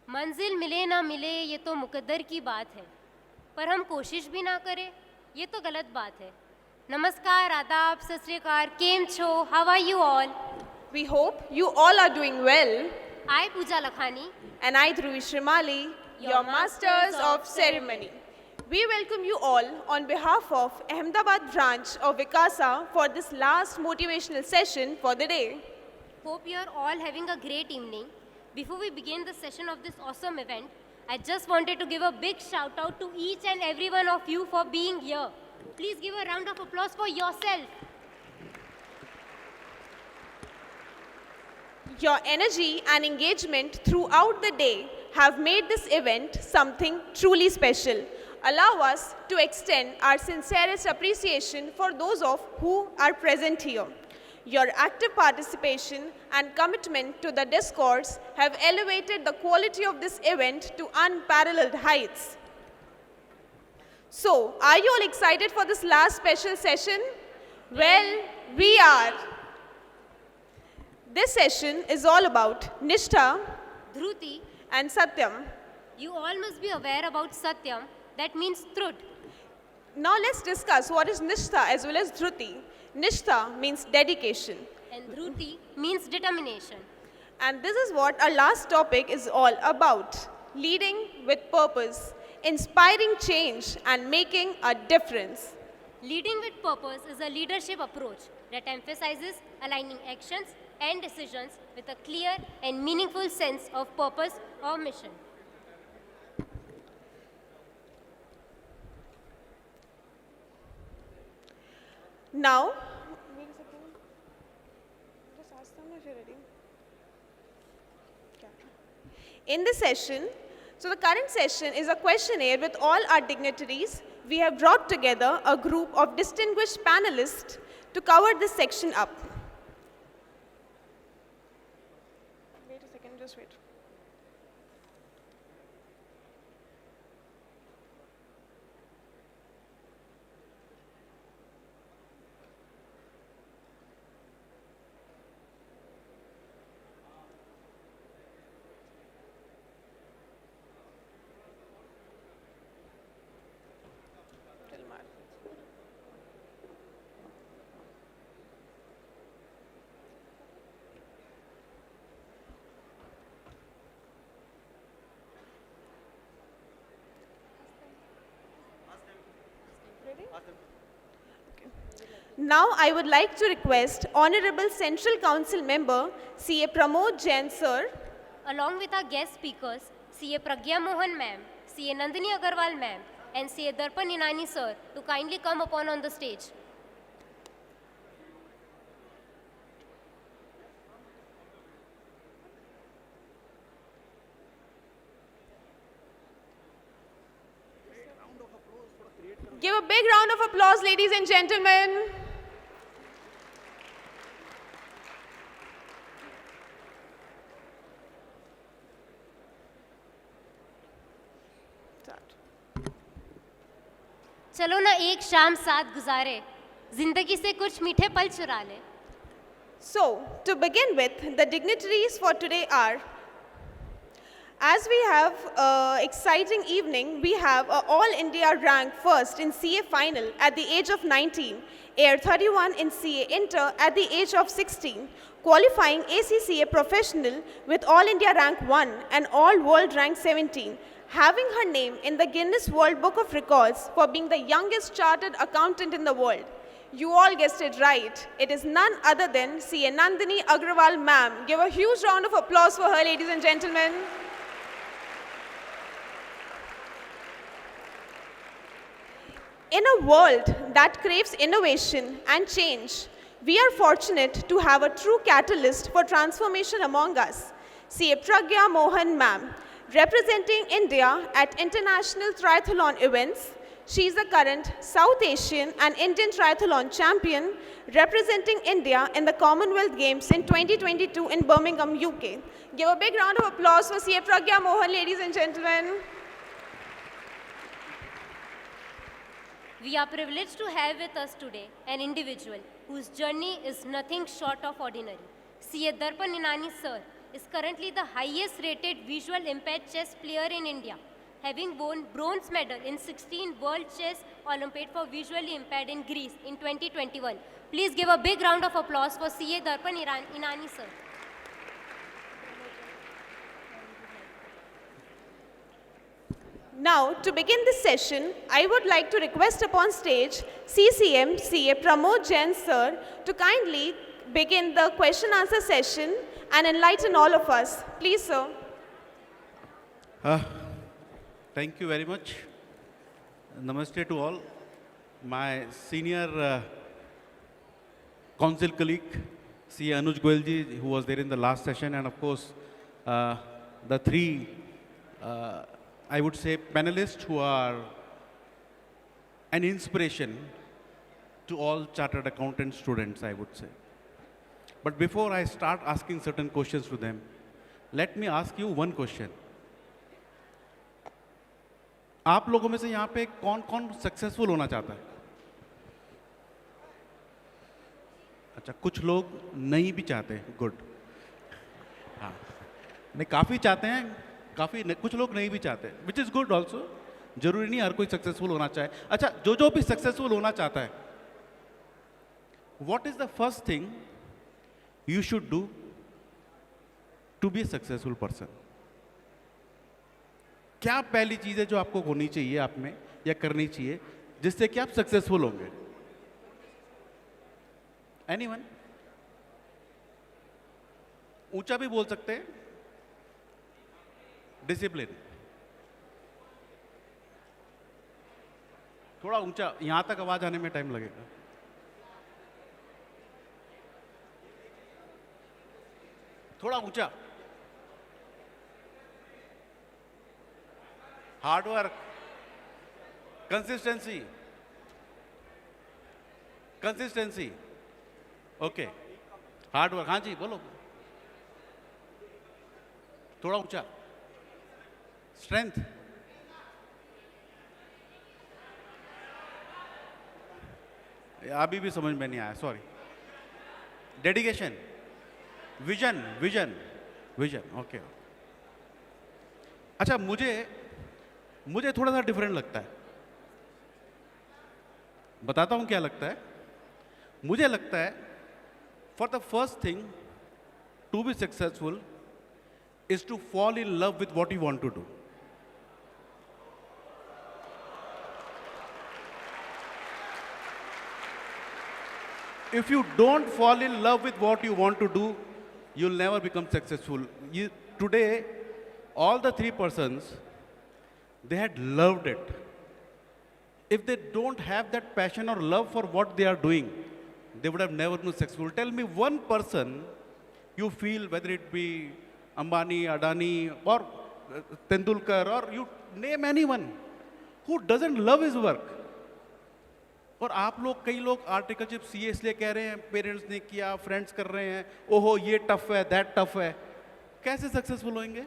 मंजिल मिले ना मिले ये तो मुकद्दर की बात है, पर हम कोशिश भी ना करें ये तो गलत बात है। नमस्कार, आदाब, सत श्री अकाल, केम छो, how are you all? We hope you all are doing well. I Pooja Lakhani. And I, Dhruvi Shrimali, your Masters of Ceremony. We welcome you all on behalf of Ahmedabad branch of WICASA for this last motivational session for the day. Hope you are all having a great evening. Before we begin the session of this awesome event, I just wanted to give a big shout out to each and every one of you for being here. Please give a round of applause for yourself. Your energy and engagement throughout the day have made this event something truly special. Allow us to extend our sincerest appreciation for those of who are present here. Your active participation and commitment to the discourse have elevated the quality of this event to unparalleled heights. So, are you all excited for this last special session? Well, we are. This session is all about Nishtha, Dhruti, and Satyam. you all must be aware about Satyam, that means truth. Now let's discuss what is Nishtha as well as Dhruti. Nishtha means dedication. And Dhruti means determination. And this is what our last topic is all about. Leading with purpose, inspiring change and making a difference. Leading with purpose is a leadership approach that emphasizes aligning actions and decisions with a clear and meaningful sense of purpose or mission. Now, wait a second. Just ask them if you're ready. In this session, so the current session is a questionnaire with all our dignitaries. We have brought together a group of distinguished panelists to cover this section up. Wait a second, just wait. Now I would like to request Honorable Central Council Member C.A. Pramod Jain Sir, Along with our guest speakers, C.A. Pragya Mohan ma'am, C.A. Nandini Agarwal ma'am, and C.A. Darpan Inani sir to kindly come upon on the stage. give a big round of applause, ladies and gentlemen. चलो ना एक शाम साथ गुजारे, जिंदगी से कुछ मीठे पल चुरा ले. So, to begin with, the dignitaries for today are, as we have an exciting evening, we have a All India rank first in CA final at the age of 19, Air 31 in CA Inter at the age of 16, qualifying ACCA professional with All India rank 1 and All World rank 17, having her name in the Guinness World Book of Records for being the youngest chartered accountant in the world. You all guessed it right. It is none other than C.A. Nandini Agrawal ma'am. Give a huge round of applause for her, ladies and gentlemen. In a world that craves innovation and change, we are fortunate to have a true catalyst for transformation among us. C.A. Pragya Mohan ma'am, representing India at international triathlon events. She is the current South Asian and Indian triathlon champion, representing India in the Commonwealth Games in 2022 in Birmingham, UK. Give a big round of applause for C.A. Pragya Mohan, ladies and gentlemen. We are privileged to have with us today an individual whose journey is nothing short of ordinary. C.A. Darpan Inani sir is currently the highest rated visual impaired chess player in India, having won bronze medal in 16 World Chess Olympiad for visually impaired in Greece in 2021. Please give a big round of applause for CA Darpan Inani sir. Now, to begin this session, I would like to request upon stage CCM CA Pramod Jain sir to kindly begin the question answer session and enlighten all of us. Please, sir. Thank you very much. Namaste to all. My senior council colleague, C. Anuj Goyalji, who was there in the last session, and of course, the three, I would say, panelists who are an inspiration to all chartered accountant students, I would say. But before I start asking certain questions to them, let me ask you one question. आप लोगों में से यहाँ पे कौन कौन successful होना चाहता है? अच्छा, कुछ लोग नहीं भी चाहते, गुड. हाँ, नहीं, काफ़ी चाहते हैं, कुछ लोग नहीं भी चाहते, विच इज़ गुड ऑल्सो. जरूरी नहीं हर कोई सक्सेसफुल होना चाहे. अच्छा, जो भी सक्सेसफुल होना चाहता है, what is the first thing you should do to be a successful person? क्या पहली चीज़ है जो आपको होनी चाहिए आप में या करनी चाहिए जिससे कि आप सक्सेसफुल होंगे? एनीवन? ऊंचा भी बोल सकते हैं. डिसिप्लिन. थोड़ा ऊंचा, यहां तक आवाज आने में टाइम लगेगा. थोड़ा ऊंचा. Hard work. Consistency. Consistency. Okay. Hard work. हाँ जी, बोलो. थोड़ा ऊंचा. स्ट्रेंथ. अभी भी समझ में नहीं आया, sorry. Dedication. Vision. Vision. Vision. Okay. अच्छा, मुझे थोड़ा सा डिफरेंट लगता है. बताता हूं क्या लगता है. मुझे लगता है for the first thing to be successful is to fall in love with what you want to do. If you don't fall in love with what you want to do, you'll never become successful. Today, all the three persons, they had loved it. If they don't have that passion or love for what they are doing, they would have never been successful. Tell me one person you feel, whether it be Ambani, Adani, or Tendulkar, or you name anyone, who doesn't love his work. और आप लोग, कई लोग articleship CA इसलिए कह रहे हैं, parents ने किया, फ्रेंड्स कर रहे हैं, ओहो ये टफ है, दैट टफ है. कैसे सक्सेसफुल होंगे?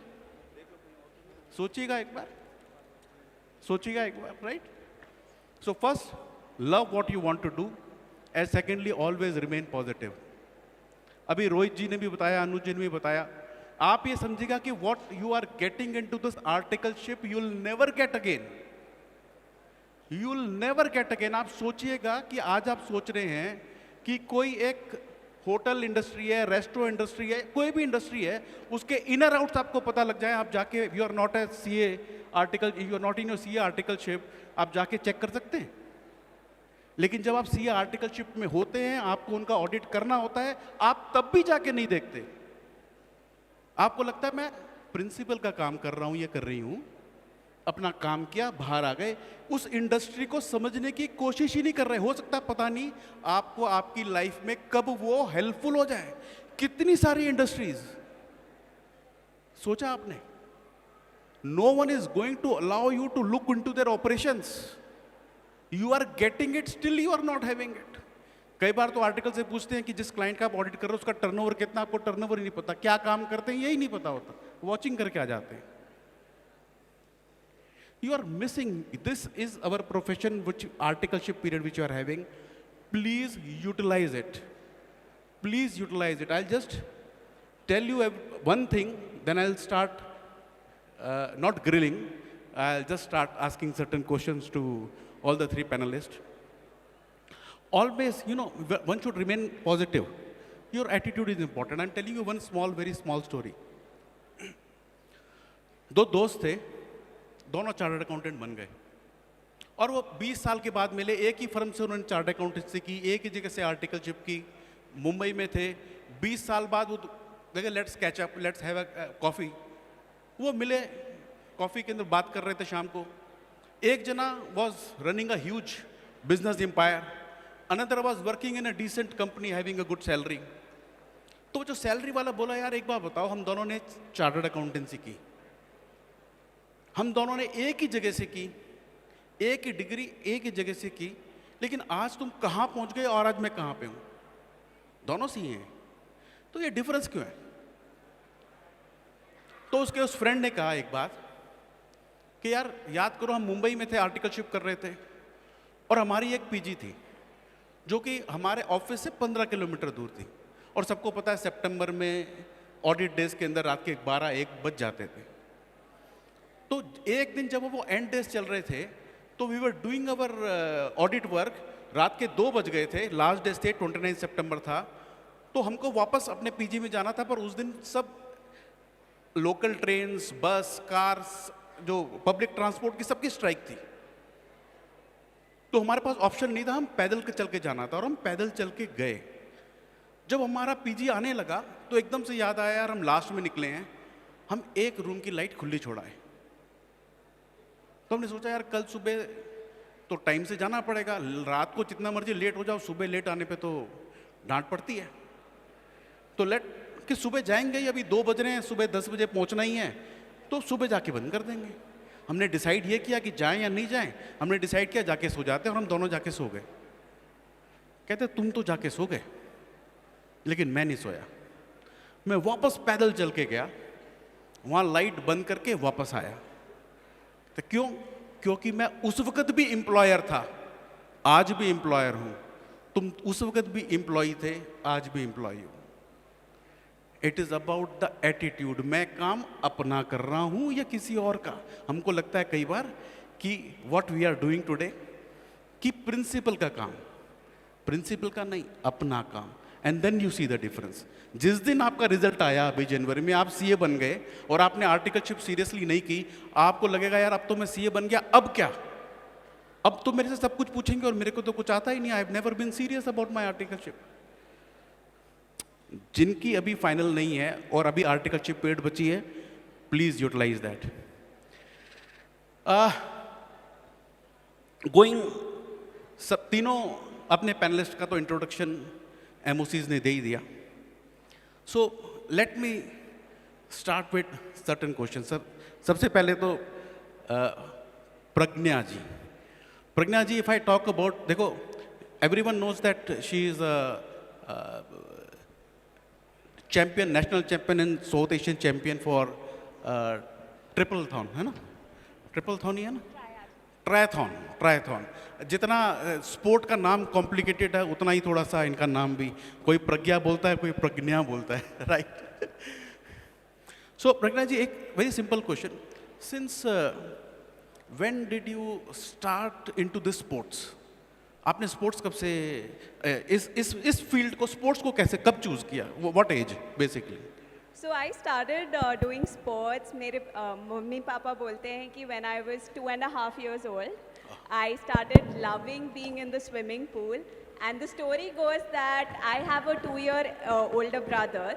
सोचिएगा एक बार. सोचिएगा एक बार, right? So first, love what you want to do, and secondly always remain positive. अभी रोहित जी ने भी बताया, अनुज जी ने भी बताया. आप ये समझिएगा कि what you are getting into this articleship you will never get again. You will never get again. आप सोचिएगा कि आज आप सोच रहे हैं कि कोई एक होटल इंडस्ट्री है, रेस्टोरेंट इंडस्ट्री है, कोई भी इंडस्ट्री है, उसके इनर आउट्स आपको पता लग जाए. आप जाके, you are not a CA article, you are not in your CA articleship, आप जाके चेक कर सकते हैं. लेकिन जब आप सीए आर्टिकलशिप में होते हैं, आपको उनका ऑडिट करना होता है, आप तब भी जाके नहीं देखते. आपको लगता है मैं प्रिंसिपल का काम कर रहा हूं, ये कर रही हूं, अपना काम किया, बाहर आ गए. उस इंडस्ट्री को समझने की कोशिश ही नहीं कर रहे. हो सकता है, पता नहीं आपको आपकी लाइफ में कब वो हेल्पफुल हो जाए. कितनी सारी इंडस्ट्रीज, सोचा आपने? No one is going to allow you to look into their operations. You are getting it, still you are not having it. कई बार तो आर्टिकल से पूछते हैं कि जिस क्लाइंट का आप ऑडिट कर रहे हो उसका टर्नओवर कितना, आपको टर्नओवर ही नहीं पता, क्या काम करते हैं यही नहीं पता होता, वॉचिंग करके आ जाते हैं. You are missing. This is our profession, which articleship period which you are having. Please utilize it. Please utilize it. I'll just tell you one thing, then I'll start not grilling. I'll just start asking certain questions to all the three panelists. Always, one should remain positive. Your attitude is important. I'm telling you one small, very small story. दो दोस्त थे, दोनों chartered accountant बन गए और वो 20 साल के बाद मिले। एक ही फर्म से उन्होंने चार्टर्ड अकाउंटेंसी की, एक ही जगह से आर्टिकलशिप की, मुंबई में थे। 20 साल बाद वो लगे let's catch up, let's have a coffee. वो मिले, कॉफ़ी के अंदर बात कर रहे थे शाम को। एक जना was running a huge business empire, another was working in a decent company having a good salary. तो जो सैलरी वाला बोला, यार एक बार बताओ, हम दोनों ने चार्टर्ड अकाउंटेंसी की, हम दोनों ने एक ही जगह से की, एक ही डिग्री एक ही जगह से की, लेकिन आज तुम कहाँ पहुँच गए और आज मैं कहाँ पे हूँ? दोनों सी हैं, तो ये डिफरेंस क्यों है? तो उसके उस फ्रेंड ने कहा एक बात कि यार याद करो, हम मुंबई में थे, आर्टिकलशिप कर रहे थे, और हमारी एक पीजी थी जो कि हमारे ऑफिस से 15 किलोमीटर दूर थी। और सबको पता है सितंबर में ऑडिट डेज के अंदर रात के 12-1 बज जाते थे। तो एक दिन जब वो एंड डेज चल रहे थे, तो we were doing our audit work, रात के 2 बज गए थे, लास्ट डेज थे, 29 सितंबर था। तो हमको वापस अपने पीजी में जाना था, पर उस दिन सब लोकल ट्रेन्स, बस, कार्स, जो पब्लिक ट्रांसपोर्ट की सबकी स्ट्राइक थी। तो हमारे पास ऑप्शन नहीं था, हम पैदल के चल के जाना था, और हम पैदल चल के गए। जब हमारा पीजी आने लगा तो एकदम से याद आया, यार हम लास्ट में निकले हैं, हम एक रूम की लाइट खुली छोड़ाए। तो हमने सोचा यार कल सुबह तो टाइम से जाना पड़ेगा, रात को जितना मर्जी लेट हो जाओ, सुबह लेट आने पे तो डांट पड़ती है। तो लेट कि सुबह जाएंगे ही, अभी 2 बज रहे हैं, सुबह 10 बजे पहुंचना ही है, तो सुबह जाके बंद कर देंगे। हमने डिसाइड ये किया कि जाएं या नहीं जाएं। हमने डिसाइड किया जाके सो जाते हैं, और हम दोनों जाके सो गए। कहते तुम तो जाके सो गए, लेकिन मैं नहीं सोया। मैं वापस पैदल चल के गया, वहाँ लाइट बंद करके वापस आया। तो क्यों? क्योंकि मैं उस वक्त भी एम्प्लॉयर था, आज भी एम्प्लॉयर हूँ। तुम उस वक्त भी एम्प्लॉई थे, आज भी एम्प्लॉई हो। It is about the attitude. मैं काम अपना कर रहा हूँ या किसी और का? हमको लगता है कई बार कि what we are doing today, कि प्रिंसिपल का काम, प्रिंसिपल का नहीं, अपना काम। And then you see the difference. जिस दिन आपका रिजल्ट आया अभी जनवरी में, आप सीए बन गए और आपने आर्टिकलशिप सीरियसली नहीं की, आपको लगेगा यार अब तो मैं सीए बन गया, अब क्या? अब तो मेरे से सब कुछ पूछेंगे और मेरे को तो कुछ आता ही नहीं। I have never been serious about my articleship. जिनकी अभी फाइनल नहीं है और अभी आर्टिकलशिप पेड बची है, प्लीज यूटिलाइज दैट। गोइंग, सब तीनों अपने पैनलिस्ट का तो इंट्रोडक्शन एमओसीज ने दे ही दिया। So let me start with certain question. Sir सबसे पहले तो Pragya ji. Pragya ji, if I talk about, देखो everyone knows that she is a champion, national champion and South Asian champion for triathlon, है ना? ट्रिपल थॉन ही है ना? ट्रायथॉन। ट्रायथॉन। जितना स्पोर्ट का नाम कॉम्प्लिकेटेड है, उतना ही थोड़ा सा इनका नाम भी, कोई प्रज्ञा बोलता है, कोई प्रज्ञा बोलता है, राइट? सो प्रज्ञा जी, एक very simple question. Since when did you start into this sports? आपने स्पोर्ट्स कब से, इस फील्ड को, स्पोर्ट्स को कैसे, कब चूज किया? What age basically? So I started doing sports. मेरे मम्मी पापा बोलते हैं कि when I was 2.5 years old, I started loving being in the swimming pool. And the story goes that I have a 2-year older brother.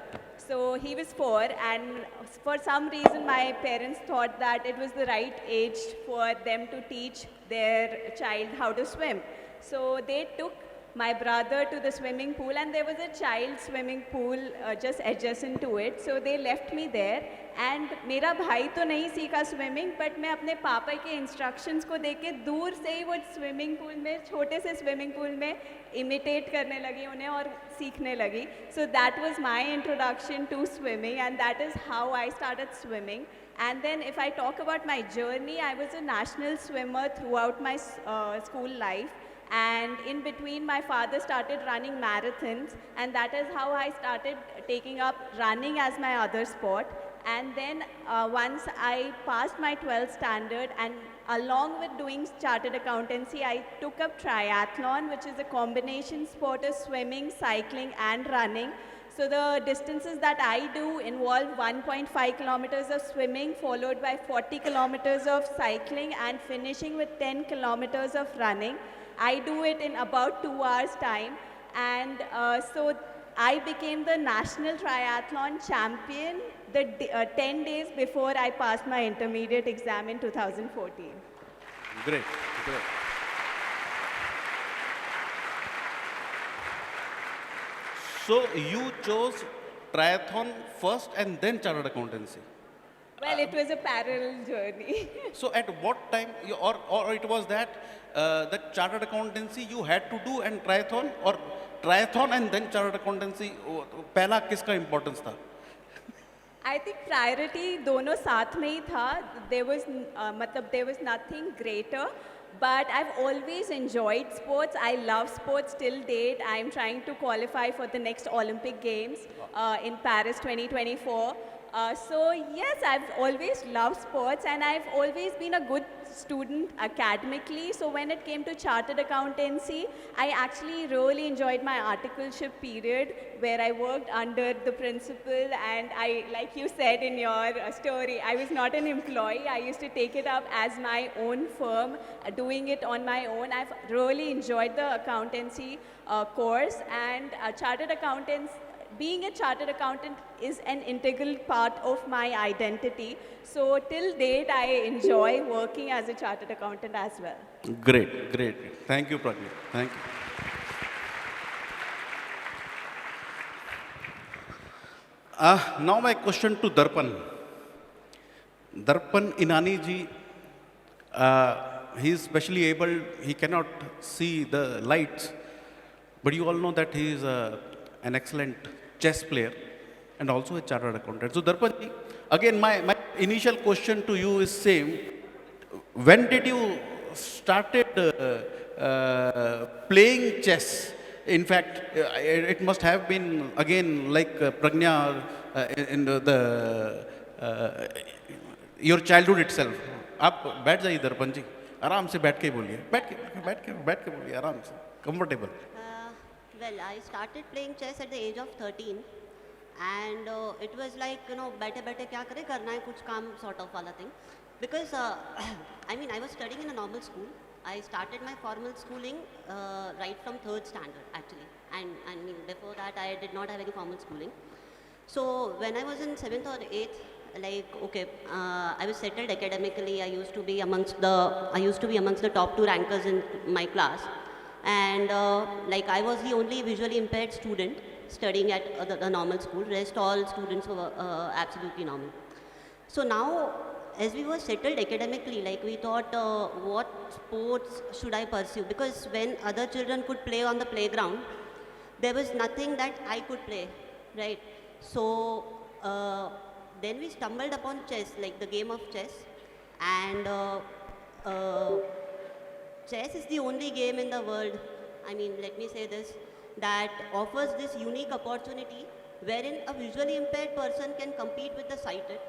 So he was 4, and for some reason my parents thought that it was the right age for them to teach their child how to swim. So they took my brother to the swimming pool, and there was a child swimming pool just adjacent to it. So they left me there, and मेरा भाई तो नहीं सीखा swimming, but मैं अपने पापा के instructions को देख के दूर से ही वो स्विमिंग पूल में, छोटे से स्विमिंग पूल में इमिटेट करने लगी उन्हें और सीखने लगी. So that was my introduction to swimming, and that is how I started swimming. And then if I talk about my journey, I was a national swimmer throughout my school life. And in between, my father started running marathons, and that is how I started taking up running as my other sport. And then once I passed my 12th standard, and along with doing chartered accountancy, I took up triathlon, which is a combination sport of swimming, cycling, and running. So the distances that I do involve 1.5 kilometers of swimming, followed by 40 kilometers of cycling, and finishing with 10 kilometers of running. I do it in about 2 hours time. And so I became the national triathlon champion 10 days before I passed my intermediate exam in 2014. Great, great. So you chose triathlon first and then chartered accountancy. Well, it was a parallel journey. So at what time, or it was that that chartered accountancy you had to do and triathlon, or triathlon and then chartered accountancy, पहला किसका importance था? I think priority दोनों साथ में ही था. There was there was nothing greater. But I've always enjoyed sports. I love sports till date. I'm trying to qualify for the next Olympic Games in Paris 2024. So yes, I've always loved sports, and I've always been a good student academically. So when it came to chartered accountancy, I actually really enjoyed my articleship period, where I worked under the principal, and I, like you said in your story, I was not an employee. I used to take it up as my own firm, doing it on my own. I've really enjoyed the accountancy course, and chartered accountants. Being a chartered accountant is an integral part of my identity. So till date, I enjoy working as a chartered accountant as well. Great, great. Thank you, Pragya. Thank you. Now my question to Darpan. Darpan Inani ji, he is specially able, he cannot see the lights, but you all know that he is an excellent chess player and also a chartered accountant. So Darpan ji, again my initial question to you is same. When did you started playing chess? In fact, it must have been again like Pragya in your childhood itself. आप बैठ जाइए दर्पण जी, आराम से बैठ के बोलिए, बैठ के बोलिए आराम से, comfortable. Well, I started playing chess at the age of 13, and it was like, you know, बैठे क्या करें, करना है कुछ काम sort of वाला thing. Because I mean, I was studying in a normal school. I started my formal schooling right from 3rd standard actually, and I mean before that I did not have any formal schooling. So when I was in 7th or 8th, like okay, I was settled academically. I used to be amongst the top 2 rankers in my class. And like I was the only visually impaired student studying at the normal school. Rest all students were absolutely normal. So now, as we were settled academically, like we thought, what sports should I pursue? Because when other children could play on the playground, there was nothing that I could play, right? So then we stumbled upon chess, like the game of chess, and chess is the only game in the world, I mean, let me say this, that offers this unique opportunity wherein a visually impaired person can compete with the sighted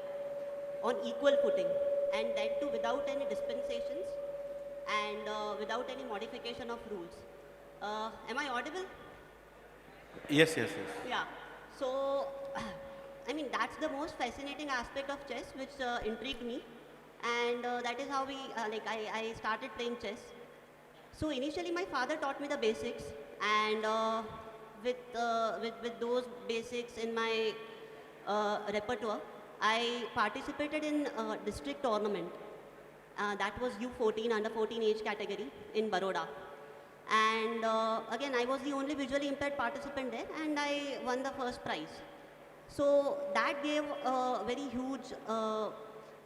on equal footing, and that too without any dispensations and without any modification of rules. Am I audible? Yes. Yeah. So, I mean, that's the most fascinating aspect of chess which intrigued me, and that is how I started playing chess. So initially my father taught me the basics, and with those basics in my repertoire, I participated in a district tournament. That was U14, under 14 age category in Baroda. And again, I was the only visually impaired participant there, and I won the first prize. So that gave a very huge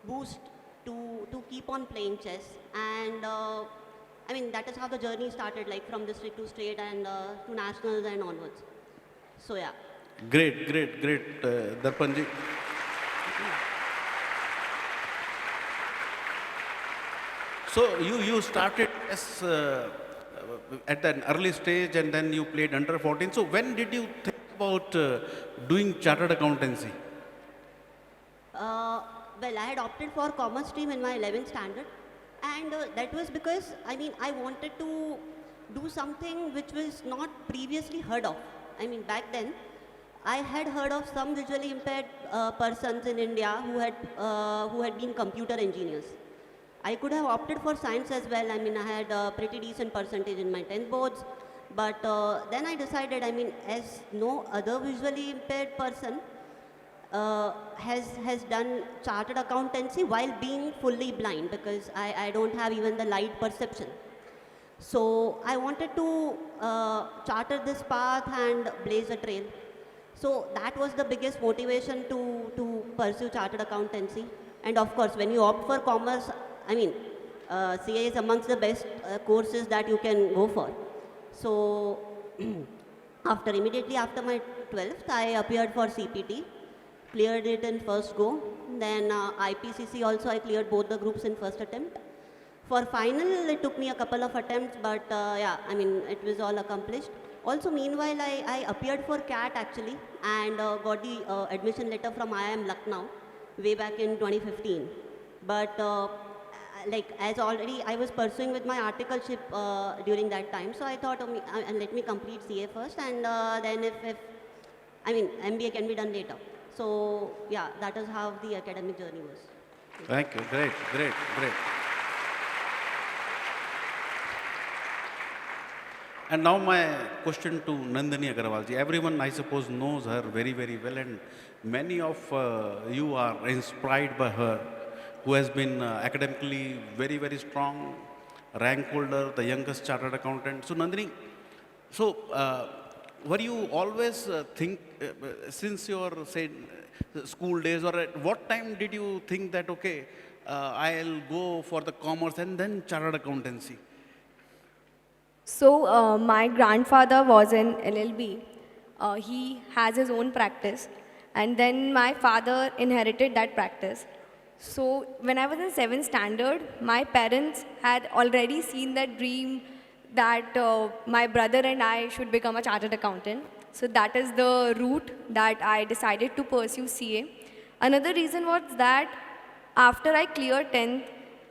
boost to keep on playing chess. And I mean, that is how the journey started, like from district to state and to nationals and onwards. So yeah. Great, Darpanji. So you started as at an early stage, and then you played under 14. So when did you think about doing chartered accountancy? Well, I had opted for commerce stream in my 11th standard, and that was because, I mean, I wanted to do something which was not previously heard of. I mean, back then, I had heard of some visually impaired persons in India who had been computer engineers. I could have opted for science as well. I mean, I had a pretty decent percentage in my 10th boards, but then I decided, I mean, as no other visually impaired person has done chartered accountancy while being fully blind, because I don't have even the light perception. So I wanted to charter this path and blaze a trail. So that was the biggest motivation to pursue chartered accountancy. And of course, when you opt for commerce, I mean, CA is amongst the best courses that you can go for. So immediately after my 12th, I appeared for CPT, cleared it in first go. Then IPCC also, I cleared both the groups in first attempt. For final, it took me a couple of attempts, but yeah, I mean, it was all accomplished. Also, meanwhile, I appeared for CAT actually, and got the admission letter from IIM Lucknow way back in 2015. But like, as already I was pursuing with my articleship during that time, so I thought, let me complete CA first, and then if I mean, MBA can be done later. So yeah, that is how the academic journey was. Thank you. Great, great, great. And now my question to Nandini Agarwalji. Everyone, I suppose, knows her very, very well, and many of you are inspired by her, who has been academically very, very strong, rank holder, the youngest chartered accountant. So Nandini, so were you always since your, say, school days, or at what time did you think that, okay, I'll go for the commerce and then chartered accountancy? So my grandfather was in LLB. He has his own practice, and then my father inherited that practice. So when I was in 7th standard, my parents had already seen that dream that my brother and I should become a chartered accountant. So that is the route that I decided to pursue CA. Another reason was that after I cleared 10th,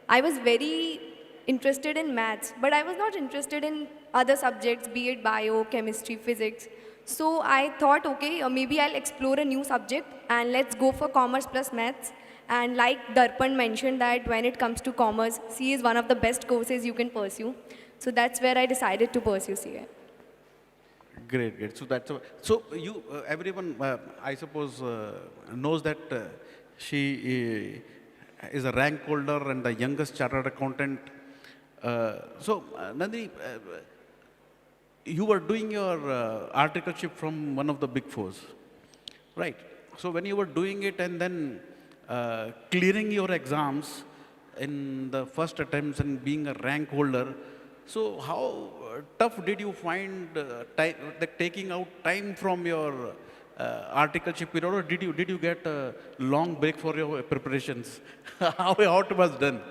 I was very interested in maths, but I was not interested in other subjects, be it bio, chemistry, physics. So I thought, okay, maybe I'll explore a new subject and let's go for commerce plus maths. And like Darpan mentioned, that when it comes to commerce, CA is one of the best courses you can pursue. So that's where I decided to pursue CA. Great, great. So that's so you everyone I suppose knows that she is a rank holder and the youngest chartered accountant. So Nandini, you were doing your articleship from one of the big fours, right? So when you were doing it and then clearing your exams in the first attempts and being a rank holder, so how tough did you find taking out time from your articleship period, or did you get a long break for your preparations? How it was done?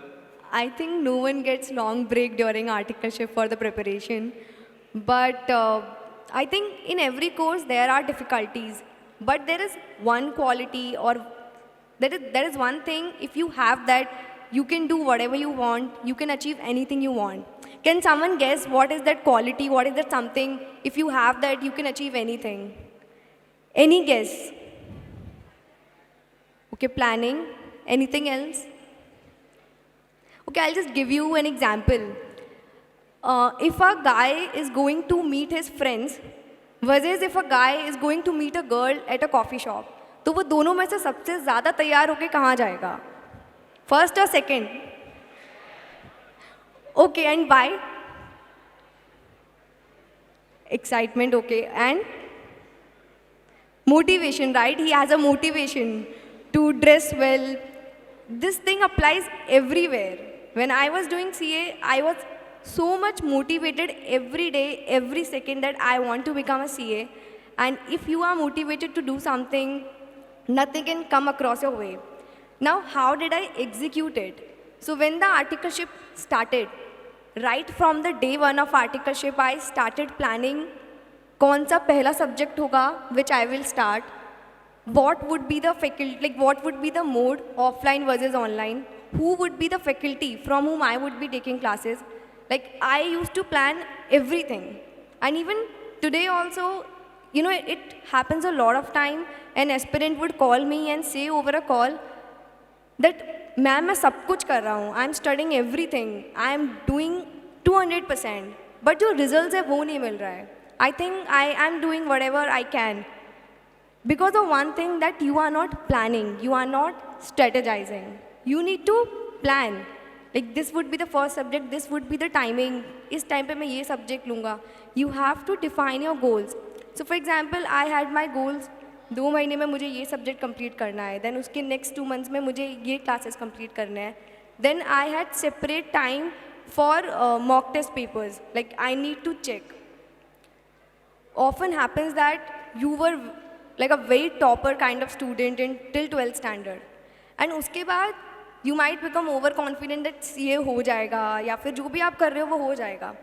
I think no one gets long break during articleship for the preparation. But I think in every course there are difficulties. But there is one quality, or there is one thing, if you have that, you can do whatever you want, you can achieve anything you want. Can someone guess what is that quality, what is that something? If you have that, you can achieve anything. Any guess? Okay, planning. Anything else? Okay, I'll just give you an example. If a guy is going to meet his friends versus if a guy is going to meet a girl at a coffee shop, तो वो दोनों में से सबसे ज़्यादा तैयार होके कहाँ जाएगा? First or second? Okay, and why? Excitement, okay. And motivation, right? He has a motivation to dress well. This thing applies everywhere. When I was doing CA, I was so much motivated every day, every second that I want to become a CA. And if you are motivated to do something, nothing can come across your way. Now, how did I execute it? So when the articleship started, right from the day one of articleship, I started planning कौन सा पहला subject होगा which I will start, what would be the faculty, like what would be the mode, offline versus online, who would be the faculty from whom I would be taking classes. Like I used to plan everything. And even today also, you know, it happens a lot of time, an aspirant would call me and say over a call that ma'am मैं सब कुछ कर रहा हूँ, I'm studying everything, I'm doing 200%, but जो results है वो नहीं मिल रहा है. I think I am doing whatever I can. Because of one thing that you are not planning, you are not strategizing. You need to plan. Like this would be the first subject, this would be the timing, इस time पे मैं ये subject लूँगा. You have to define your goals. So for example, I had my goals, 2 महीने में मुझे ये subject complete करना है, then उसके next 2 months में मुझे ये classes complete करने हैं. Then I had separate time for mock test papers, like I need to check. Often happens that you were like a very topper kind of student in till 12th standard. And उसके बाद you might become overconfident that ये हो जाएगा या फिर जो भी आप कर रहे हो वो हो जाएगा.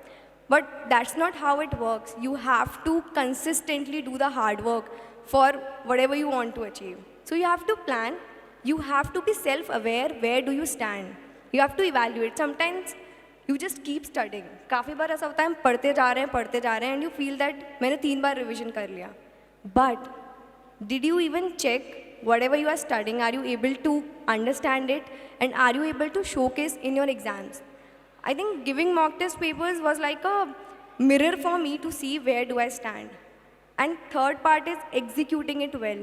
But that's not how it works. You have to consistently do the hard work for whatever you want to achieve. So you have to plan. You have to be self-aware. Where do you stand? You have to evaluate. Sometimes you just keep studying. काफ़ी बार ऐसा होता है हम पढ़ते जा रहे हैं and you feel that मैंने 3 बार revision कर लिया. But did you even check whatever you are studying? Are you able to understand it? And are you able to showcase in your exams? I think giving mock test papers was like a mirror for me to see where do I stand. And third part is executing it well.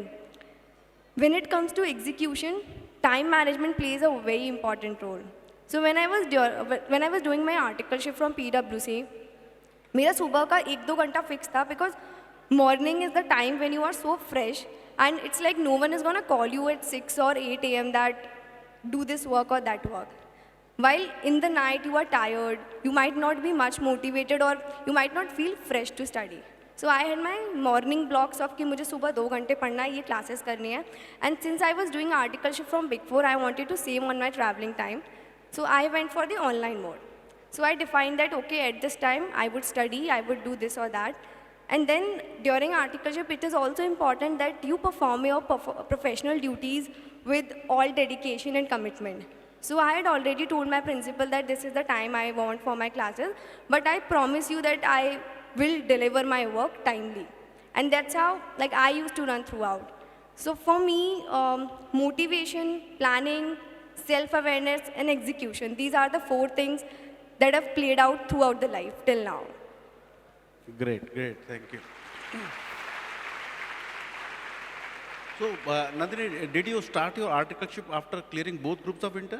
When it comes to execution, time management plays a very important role. So when I was doing my articleship from PwC, मेरा सुबह का 1-2 घंटा fix था because morning is the time when you are so fresh and it's like no one is gonna call you at 6 or 8 a.m. that do this work or that work. While in the night you are tired, you might not be much motivated or you might not feel fresh to study. So I had my morning blocks of कि मुझे सुबह 2 घंटे पढ़ना है, ये classes करनी है. And since I was doing articleship from Big Four, I wanted to save on my traveling time. So I went for the online mode. So I defined that, okay, at this time I would study, I would do this or that. And then during articleship, it is also important that you perform your professional duties with all dedication and commitment. So I had already told my principal that this is the time I want for my classes, but I promise you that I will deliver my work timely. And that's how like I used to run throughout. So for me, motivation, planning, self-awareness, and execution, these are the 4 things that have played out throughout the life till now. Great, thank you. So, Nandini, did you start your articleship after clearing both groups of inter?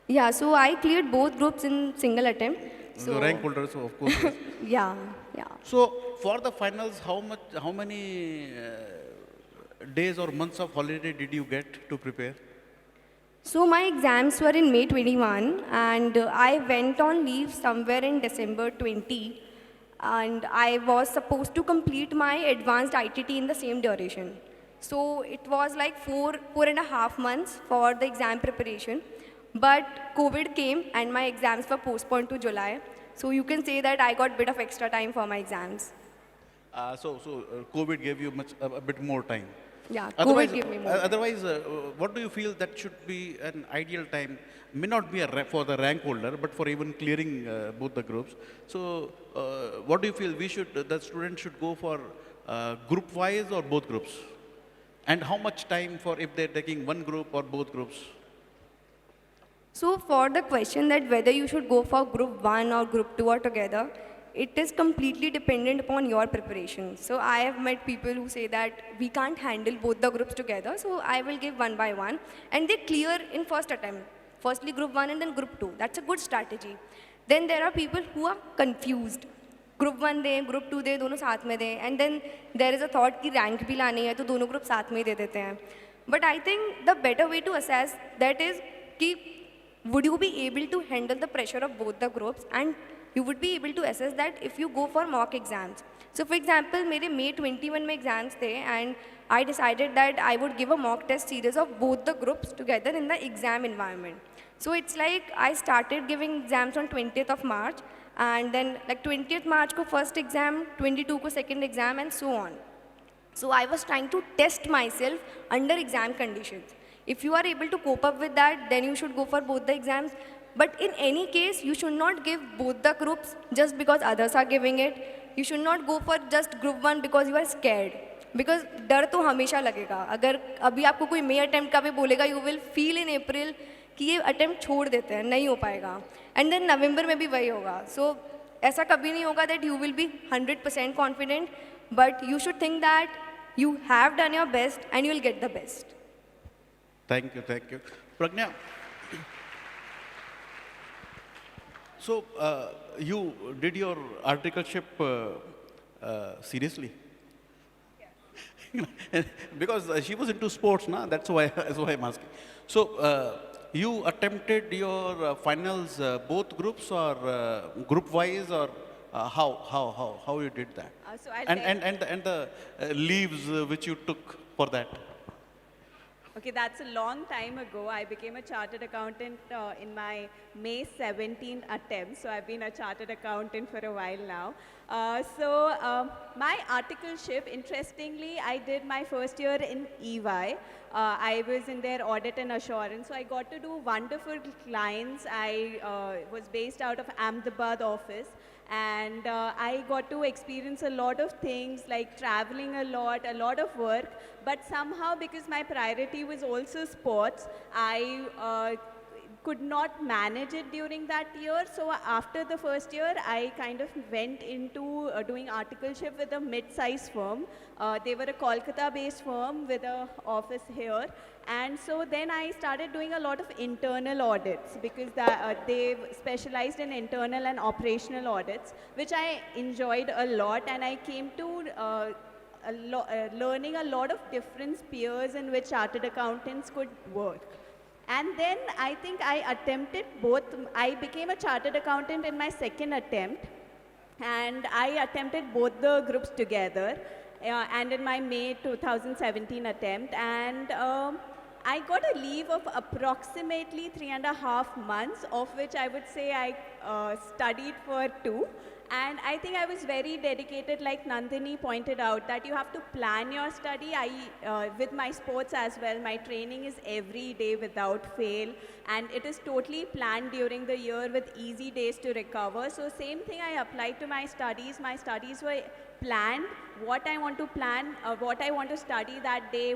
Yeah, so I cleared both groups in single attempt. So The rank holder, so of course. Yes. yeah. So, for the finals, how many days or months of holiday did you get to prepare? So my exams were in May 21 and I went on leave somewhere in December 20 and I was supposed to complete my advanced ITT in the same duration. So it was like 4.5 months for the exam preparation. But COVID came and my exams were postponed to July. So you can say that I got a bit of extra time for my exams. So COVID gave you a bit more time. Yeah, Otherwise, COVID gave me more time. otherwise what do you feel that should be an ideal time? May not be for the rank holder, but for even clearing both the groups. So what do you feel the student should go for group wise or both groups? And how much time for if they're taking one group or both groups? So for the question that whether you should go for group 1 or group 2 or together, it is completely dependent upon your preparation. So I have met people who say that we can't handle both the groups together, so I will give one by one. And they clear in first attempt. Firstly group 1 and then group 2. That's a good strategy. Then there are people who are confused. Group 1 they, group 2 दे, दोनों साथ में दे. And then there is a thought कि rank भी लानी है, तो दोनों group साथ में ही दे देते हैं. But I think the better way to assess that is कि would you be able to handle the pressure of both the groups, and you would be able to assess that if you go for mock exams. So for example, मेरे May 21 में exams थे, and I decided that I would give a mock test series of both the groups together in the exam environment. So it's like I started giving exams on 20th of March, and then like 20th March को first exam, 22 को second exam, and so on. So I was trying to test myself under exam conditions. If you are able to cope up with that, then you should go for both the exams. But in any case, you should not give both the groups just because others are giving it. You should not go for just group 1 because you are scared. Because डर तो हमेशा लगेगा. अगर अभी आपको कोई May attempt का भी बोलेगा, you will feel in April कि ये attempt छोड़ देते हैं, नहीं हो पाएगा. And then November में भी वही होगा. So ऐसा कभी नहीं होगा that you will be 100% confident, but you should think that you have done your best and you will get the best. Thank you, thank you. Pragnya, so you did your articleship seriously? Yeah. Because she was into sports, na? That's why I'm asking. So you attempted your finals both groups or group-wise, or how you did that? So I'll and the leaves which you took for that. Okay, that's a long time ago. I became a chartered accountant in my May 17 attempt. So I've been a chartered accountant for a while now. My articleship, interestingly, I did my first year in EY. I was in their audit and assurance. So I got to do wonderful clients. I was based out of Ahmedabad office. And I got to experience a lot of things, like traveling a lot of work. But somehow, because my priority was also sports, I could not manage it during that year. So after the first year, I kind of went into doing articleship with a mid-sized firm. They were a Kolkata-based firm with an office here. And so then I started doing a lot of internal audits because they specialized in internal and operational audits, which I enjoyed a lot. And I came to learning a lot of different spheres in which chartered accountants could work. And then I think I attempted both. I became a chartered accountant in my second attempt. And I attempted both the groups together. And in my May 2017 attempt. And I got a leave of approximately 3.5 months, of which I would say I studied for 2. And I think I was very dedicated, like Nandini pointed out, that you have to plan your study. With my sports as well, my training is every day without fail. And it is totally planned during the year with easy days to recover. So same thing I applied to my studies. My studies were planned, what I want to plan, what I want to study that day,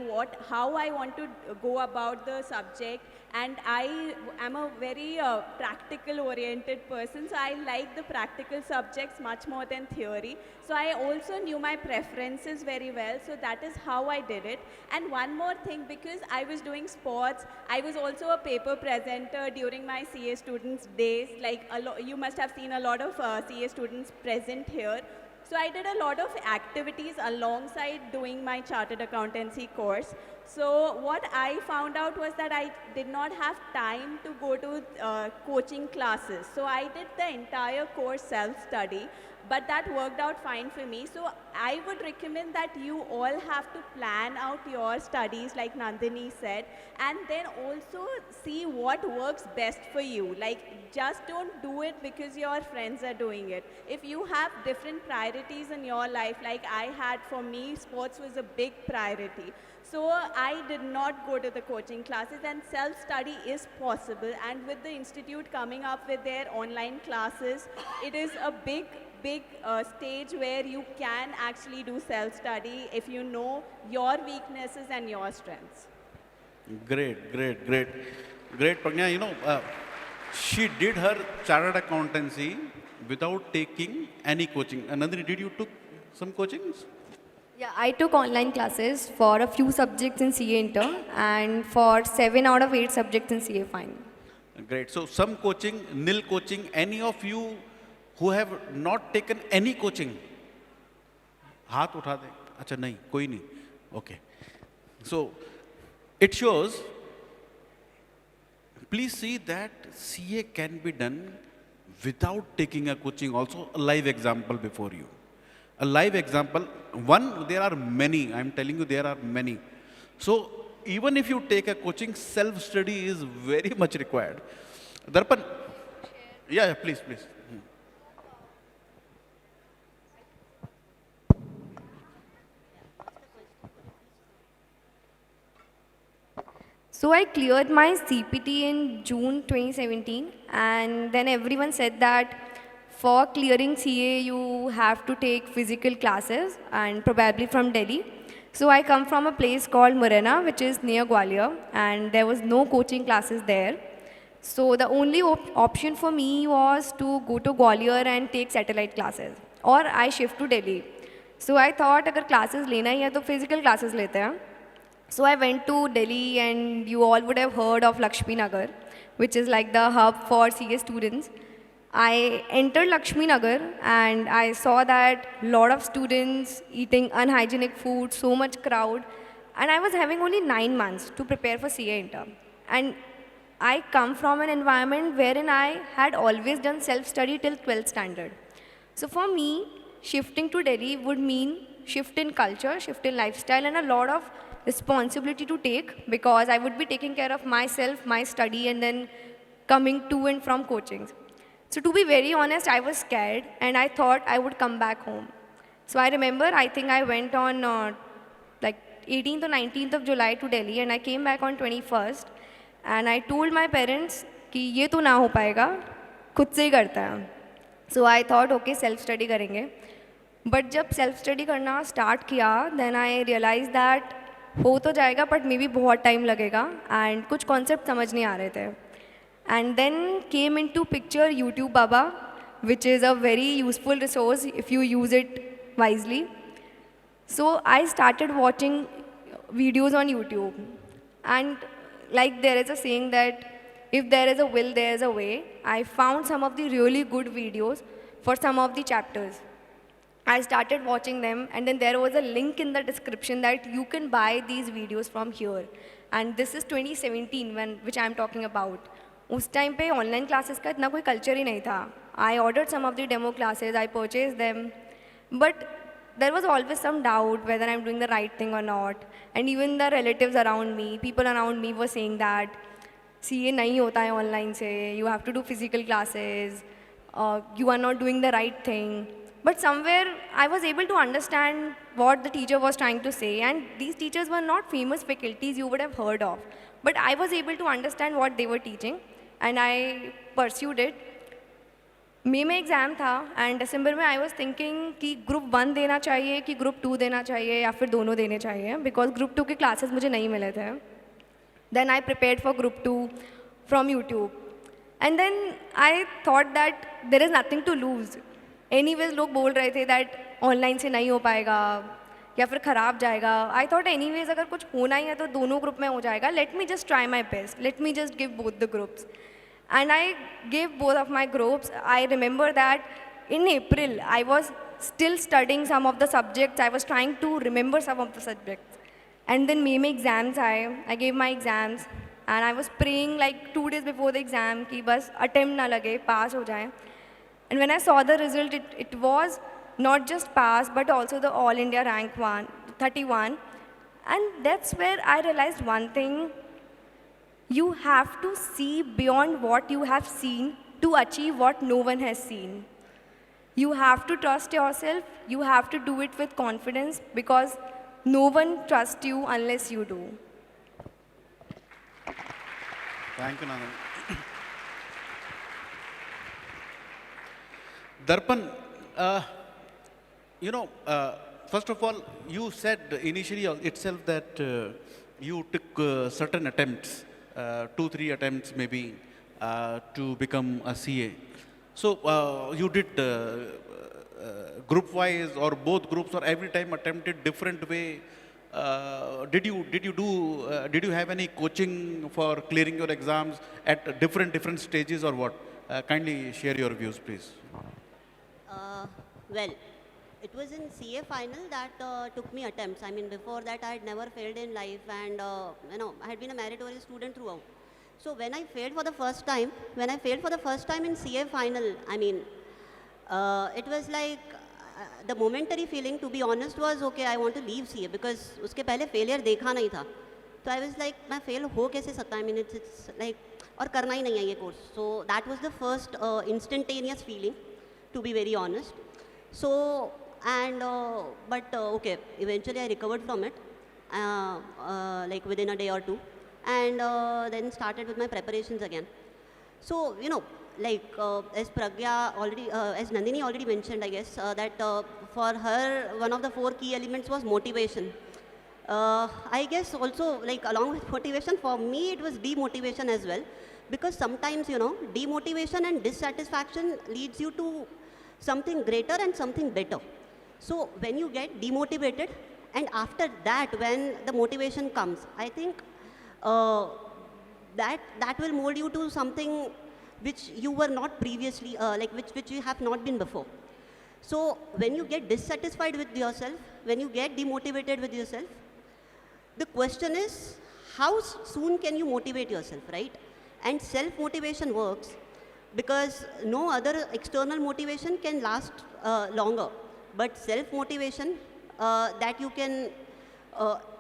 how I want to go about the subject. And I am a very practical oriented person, so I like the practical subjects much more than theory. So I also knew my preferences very well, so that is how I did it. And one more thing, because I was doing sports, I was also a paper presenter during my CA students days. Like you must have seen a lot of CA students present here. So I did a lot of activities alongside doing my chartered accountancy course. So what I found out was that I did not have time to go to coaching classes. So I did the entire course self-study, but that worked out fine for me. So I would recommend that you all have to plan out your studies, like Nandini said, and then also see what works best for you. Like, just don't do it because your friends are doing it. If you have different priorities in your life, like I had, for me, sports was a big priority. So I did not go to the coaching classes, and self-study is possible. And with the institute coming up with their online classes, it is a big stage where you can actually do self-study if you know your weaknesses and your strengths. Great, Pragnya. You know, she did her chartered accountancy without taking any coaching. Nandini, did you took some coachings? Yeah, I took online classes for a few subjects in CA Inter and for 7 out of 8 subjects in CA Final. Great. So some coaching, nil coaching. Any of you who have not taken any coaching? हाथ उठा दे. अच्छा नहीं, कोई नहीं. Okay. So it shows. Please see that CA can be done without taking a coaching. Also, a live example before you. a live example. One, there are many. I'm telling you, there are many. So even if you take a coaching, self-study is very much required. Darpan, yeah, please, please. So I cleared my CPT in June 2017, and then everyone said that for clearing CA you have to take physical classes, and probably from Delhi. So I come from a place called Morena, which is near Gwalior, and there was no coaching classes there. So the only option for me was to go to Gwalior and take satellite classes, or I shift to Delhi. So I thought अगर classes लेना ही है तो physical classes लेते हैं. So I went to Delhi, and you all would have heard of Lakshmi Nagar, which is like the hub for CA students. I entered Lakshmi Nagar and I saw that lot of students eating unhygienic food, so much crowd, and I was having only 9 months to prepare for CA inter. And I come from an environment wherein I had always done self-study till 12th standard. So for me, shifting to Delhi would mean shift in culture, shift in lifestyle, and a lot of responsibility to take, because I would be taking care of myself, my study, and then coming to and from coachings. So to be very honest, I was scared and I thought I would come back home. So I remember, I think I went on like 18th or 19th of July to Delhi, and I came back on 21st, and I told my parents कि ये तो ना हो पाएगा, खुद से ही करता है. So I thought okay, self study करेंगे. But जब self study करना start किया, then I realized that हो तो जाएगा but maybe बहुत time लगेगा, and कुछ concept समझ नहीं आ रहे थे. And then came into picture YouTube Baba, which is a very useful resource if you use it wisely. So I started watching videos on YouTube, and like there is a saying that if there is a will, there is a way. I found some of the really good videos for some of the chapters. I started watching them, and then there was a link in the description that you can buy these videos from here. And this is 2017 which I am talking about. उस time पे online classes का इतना कोई culture ही नहीं था. I ordered some of the demo classes, I purchase them, but there was always some doubt whether I'm doing the right thing or not. And even the relatives around me, people around me were saying that CA नहीं होता है online से, you have to do physical classes, you are not doing the right thing. But somewhere I was able to understand what the teacher was trying to say, and these teachers were not famous faculties you would have heard of. But I was able to understand what they were teaching, and I pursued it. मई में exam था, and दिसंबर में I was thinking कि group 1 देना चाहिए कि group 2 देना चाहिए या फिर दोनों देने चाहिए, बिकॉज ग्रुप 2 के क्लासेस मुझे नहीं मिले थे. Then I prepared for group 2 from YouTube, and then I thought that there is nothing to lose. Anyways लोग बोल रहे थे दैट ऑनलाइन से नहीं हो पाएगा या फिर ख़राब जाएगा. आई थॉट एनीवेज अगर कुछ होना ही है तो दोनों ग्रुप में हो जाएगा. Let me just try my best, let me just give both the groups. And I gave both of my groups. I remember that in April, I was still studying some of the subjects. I was trying to remember some of the subjects. And then May mein exams I gave my exams. And I was praying like 2 days before the exam कि बस attempt ना लगे, pass हो जाए. And when I saw the result, it was not just pass, but also the All India rank 31. And that's where I realized one thing. You have to see beyond what you have seen to achieve what no one has seen. You have to trust yourself. You have to do it with confidence, because no one trusts you unless you do. Thank you, Nandan. Darpan, first of all, you said initially itself that you took certain attempts. 2-3 attempts maybe to become a CA. So you did group wise or both groups, or every time attempted different way? Did you have any coaching for clearing your exams at different stages, or what? Kindly share your views, please. Well, it was in CA final that took me attempts. I mean, before that, I had never failed in life, and I had been a meritorious student throughout. So when I failed for the first time, in CA final, I mean, it was like the momentary feeling, to be honest, was okay, I want to leave CA because उसके पहले failure देखा नहीं था. So I was like, मैं fail हो कैसे सकता है? I mean, it's like, और करना ही नहीं है ये course. So that was the first instantaneous feeling, to be very honest. So, and, okay, eventually I recovered from it, like within a day or two, and then started with my preparations again. So, you know, like as Pragya already, as Nandini already mentioned, I guess, that for her, one of the 4 key elements was motivation. I guess also, like along with motivation, for me it was demotivation as well, because sometimes, you know, demotivation and dissatisfaction leads you to something greater and something better. So when you get demotivated, and after that, when the motivation comes, I think that will mold you to something which you were not previously, like which you have not been before. So when you get dissatisfied with yourself, when you get demotivated with yourself, the question is, how soon can you motivate yourself, right? And self-motivation works because no other external motivation can last longer. But self-motivation that you can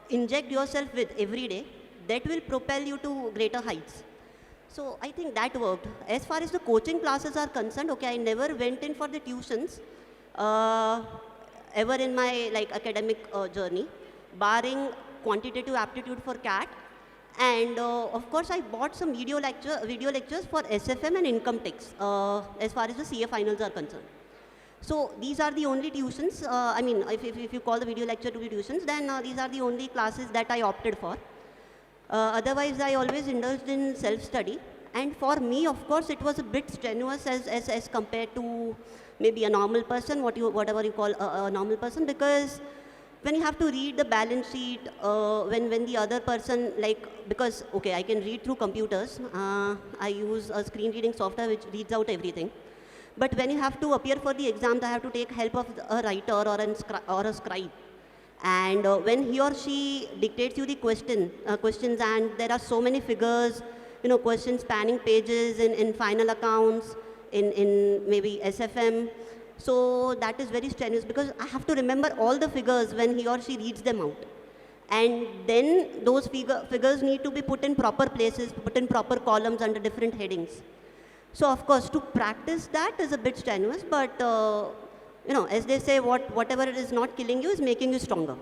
inject yourself with every day, that will propel you to greater heights. So I think that worked. As far as the coaching classes are concerned, okay, I never went in for the tuitions ever in my like academic journey, barring quantitative aptitude for CAT. And of course, I bought some video lectures for SFM and income tax as far as the CA finals are concerned. So these are the only tuitions, I mean, if you call the video lecture to be tuitions, then these are the only classes that I opted for. Otherwise, I always indulged in self-study. And for me, of course, it was a bit strenuous as compared to maybe a normal person, whatever you call a normal person, because when you have to read the balance sheet, when the other person, like, because, okay, I can read through computers. I use a screen reading software which reads out everything. But when you have to appear for the exams, I have to take help of a writer or a scribe. And when he or she dictates you the questions, and there are so many figures, you know, questions spanning pages in final accounts, in maybe SFM. So that is very strenuous because I have to remember all the figures when he or she reads them out. And then those figures need to be put in proper places, put in proper columns under different headings. So of course, to practice that is a bit strenuous, but you know, as they say, whatever it is not killing you is making you stronger.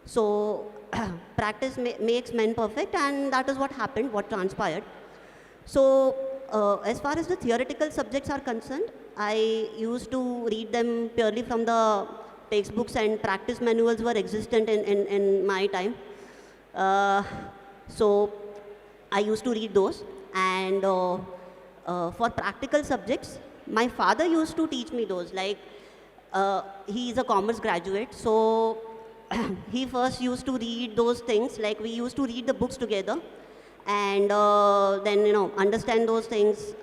So practice makes men perfect, and that is what happened, what transpired. So as far as the theoretical subjects are concerned, I used to read them purely from the textbooks, and practice manuals were existent in my time. So I used to read those, and for practical subjects, my father used to teach me those. Like, he is a commerce graduate, so he first used to read those things. Like, we used to read the books together, and then, you know, understand those things,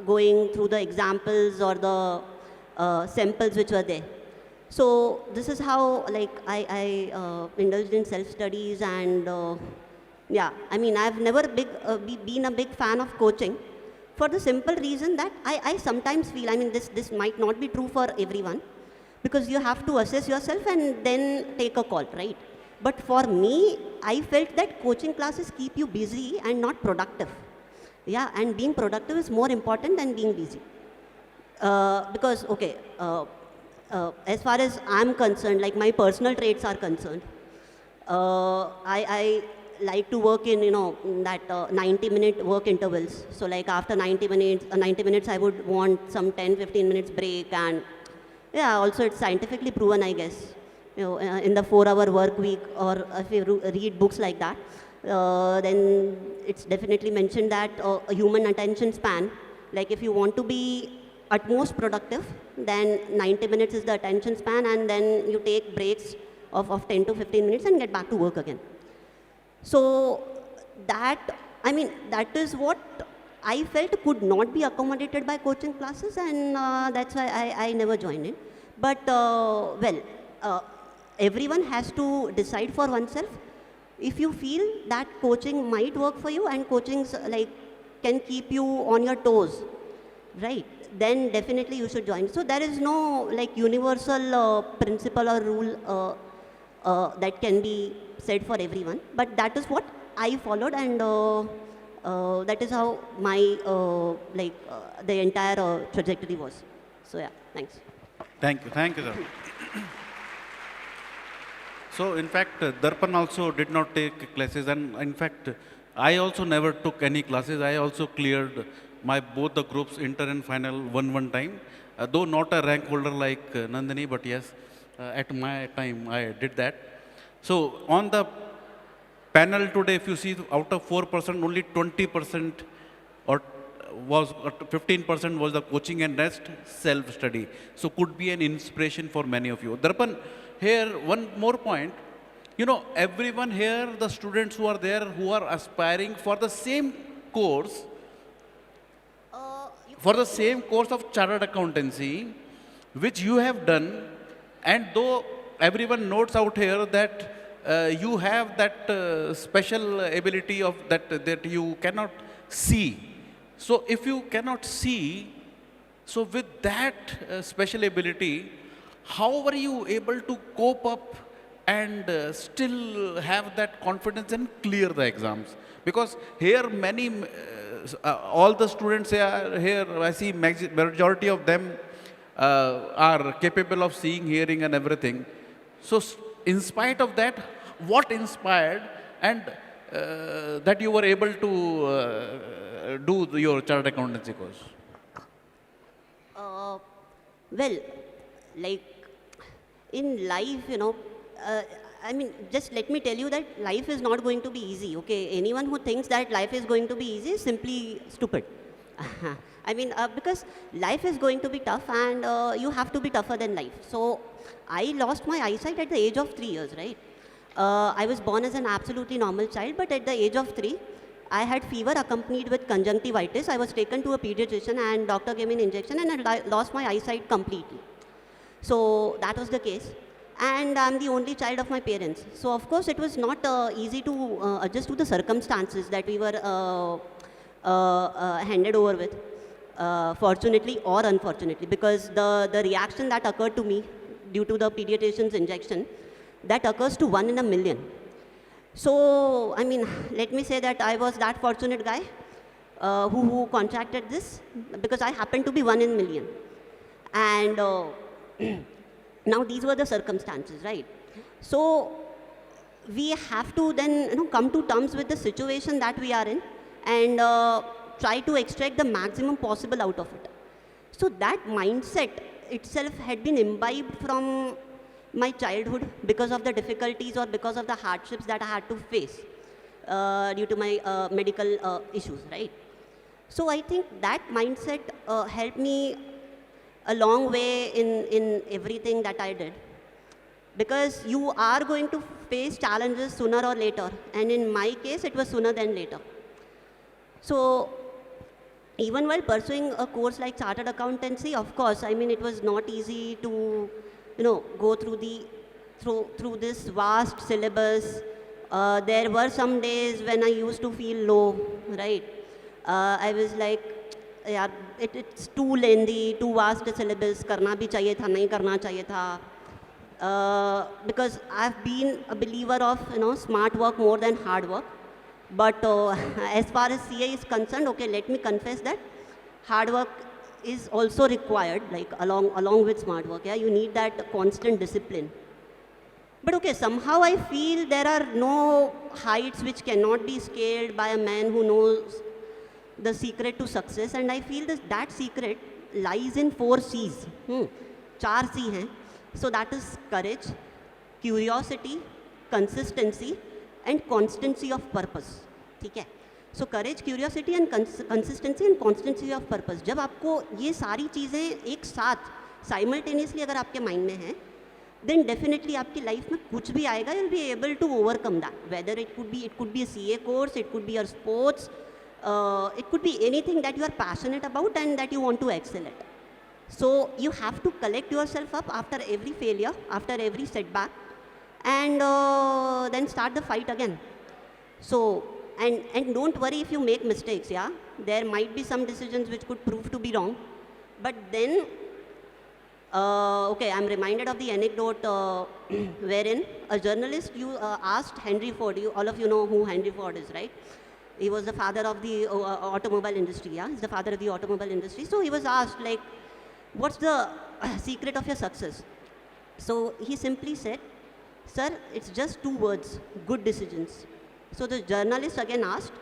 going through the examples or the samples which were there. So this is how, like, I indulged in self-studies, and yeah, I mean, I've never been a big fan of coaching, for the simple reason that I sometimes feel, I mean, this might not be true for everyone, because you have to assess yourself and then take a call, right? But for me, I felt that coaching classes keep you busy and not productive. Yeah, and being productive is more important than being busy. Because, okay, as far as I'm concerned, like my personal traits are concerned, I like to work in, you know, that 90-minute work intervals. So like after 90 minutes, I would want some 10-15 minutes break. And yeah, also it's scientifically proven, I guess, you know, in the 4-hour work week, or if you read books like that, then it's definitely mentioned that a human attention span, like if you want to be at most productive, then 90 minutes is the attention span, and then you take breaks of 10 to 15 minutes and get back to work again. So that, I mean, that is what I felt could not be accommodated by coaching classes, and that's why I never joined in. But everyone has to decide for oneself. If you feel that coaching might work for you, and coaching like can keep you on your toes, right, then definitely you should join. So there is no like universal principle or rule that can be said for everyone, but that is what I followed, and that is how my the entire trajectory was. So yeah, thanks. Thank you, sir. So, in fact, Darpan also did not take classes, and in fact, I also never took any classes. I also cleared my both the groups, inter and final, one time. Though not a rank holder like Nandini, but yes, at my time I did that. So, on the panel today, if you see, out of 4%, only 20% or was 15% was the coaching and rest self-study. So could be an inspiration for many of you. Darpan, here one more point. You know, everyone here, the students who are there, who are aspiring for the same course, for the same course of chartered accountancy, which you have done, and though everyone notes out here that you have that special ability of that you cannot see. So if you cannot see, so with that special ability, how were you able to cope up and still have that confidence and clear the exams? Because here many, all the students here, I see majority of them are capable of seeing, hearing and everything. So in spite of that, what inspired and that you were able to do your chartered accountancy course? Well, like in life, you know, I mean, just let me tell you that life is not going to be easy, okay? Anyone who thinks that life is going to be easy is simply stupid. I mean, because life is going to be tough, and you have to be tougher than life. So I lost my eyesight at the age of 3 years, right? I was born as an absolutely normal child, but at the age of 3, I had fever accompanied with conjunctivitis. I was taken to a pediatrician, and doctor gave me an injection, and I lost my eyesight completely. So that was the case. And I'm the only child of my parents. So of course it was not easy to adjust to the circumstances that we were handed over with, fortunately or unfortunately, because the reaction that occurred to me due to the pediatrician's injection, that occurs to 1 in a million. So, I mean, let me say that I was that fortunate guy who contracted this, because I happened to be 1 in a million. And now these were the circumstances, right? So we have to then come to terms with the situation that we are in, and try to extract the maximum possible out of it. So that mindset itself had been imbibed from my childhood because of the difficulties or because of the hardships that I had to face due to my medical issues, right? So I think that mindset helped me a long way in everything that I did. Because you are going to face challenges sooner or later, and in my case it was sooner than later. So even while pursuing a course like chartered accountancy, of course, I mean, it was not easy to go through this vast syllabus. There were some days when I used to feel low, right? I was like, yeah, it's too lengthy, too vast a syllabus, karna bhi chahiye tha, nahi karna chahiye tha. Because I've been a believer of smart work more than hard work. But as far as CA is concerned, okay, let me confess that hard work is also required, like along with smart work. Yeah, you need that constant discipline. But okay, somehow I feel there are no heights which cannot be scaled by a man who knows the secret to success, and I feel that secret lies in 4 C's. 4 C hain. So that is courage, curiosity, consistency, and constancy of purpose. ठीक है? So courage, curiosity, and consistency and constancy of purpose. जब आपको ये सारी चीज़ें एक साथ simultaneously अगर आपके mind में हैं, then definitely आपकी life में कुछ भी आएगा, you'll be able to overcome that. Whether it could be a CA course, it could be your sports, it could be anything that you are passionate about and that you want to excel at. So you have to collect yourself up after every failure, after every setback, and then start the fight again. So And don't worry if you make mistakes, yeah? There might be some decisions which could prove to be wrong, but then, okay, I'm reminded of the anecdote wherein a journalist asked Henry Ford, all of you know who Henry Ford is, right? He was the father of the automobile industry, yeah? He's the father of the automobile industry. So he was asked, like, what's the secret of your success? So he simply said, sir, it's just 2 words, good decisions. So the journalist again asked,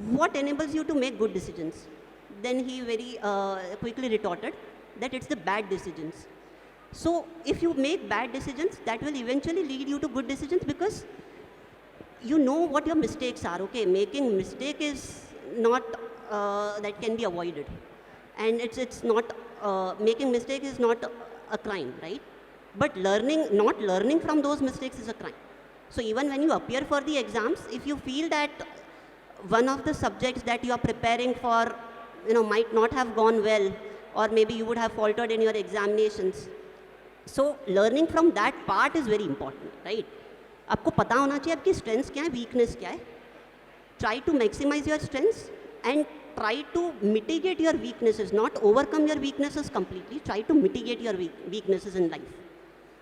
what enables you to make good decisions? Then he very quickly retorted that it's the bad decisions. So if you make bad decisions, that will eventually lead you to good decisions because you know what your mistakes are, okay? Making mistake is not, that can be avoided. And it's not, making mistake is not a crime, right? But not learning from those mistakes is a crime. So even when you appear for the exams, if you feel that one of the subjects that you are preparing for, might not have gone well, or maybe you would have faltered in your examinations. So learning from that part is very important, right? आपको पता होना चाहिए आपकी strengths क्या है, weakness क्या है. Try to maximize your strengths and try to mitigate your weaknesses, not overcome your weaknesses completely. Try to mitigate your weaknesses in life.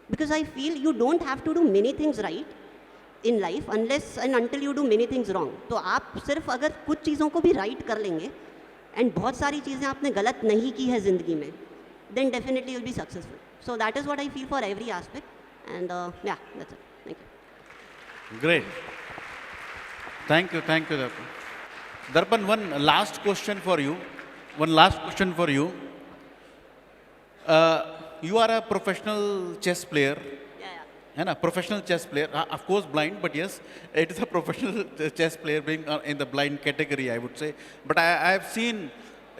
Because I feel you don't have to do many things right in life unless and until you do many things wrong. तो आप सिर्फ अगर कुछ चीज़ों को भी right कर लेंगे and बहुत सारी चीज़ें आपने गलत नहीं की है ज़िंदगी में, then definitely you'll be successful. So that is what I feel for every aspect. And yeah, that's it. Thank you. Great. Thank you, Darpan. Darpan, one last question for you. You are a professional chess player. Yeah. A professional chess player, of course blind, but yes, it is a professional chess player being in the blind category, I would say. But I have seen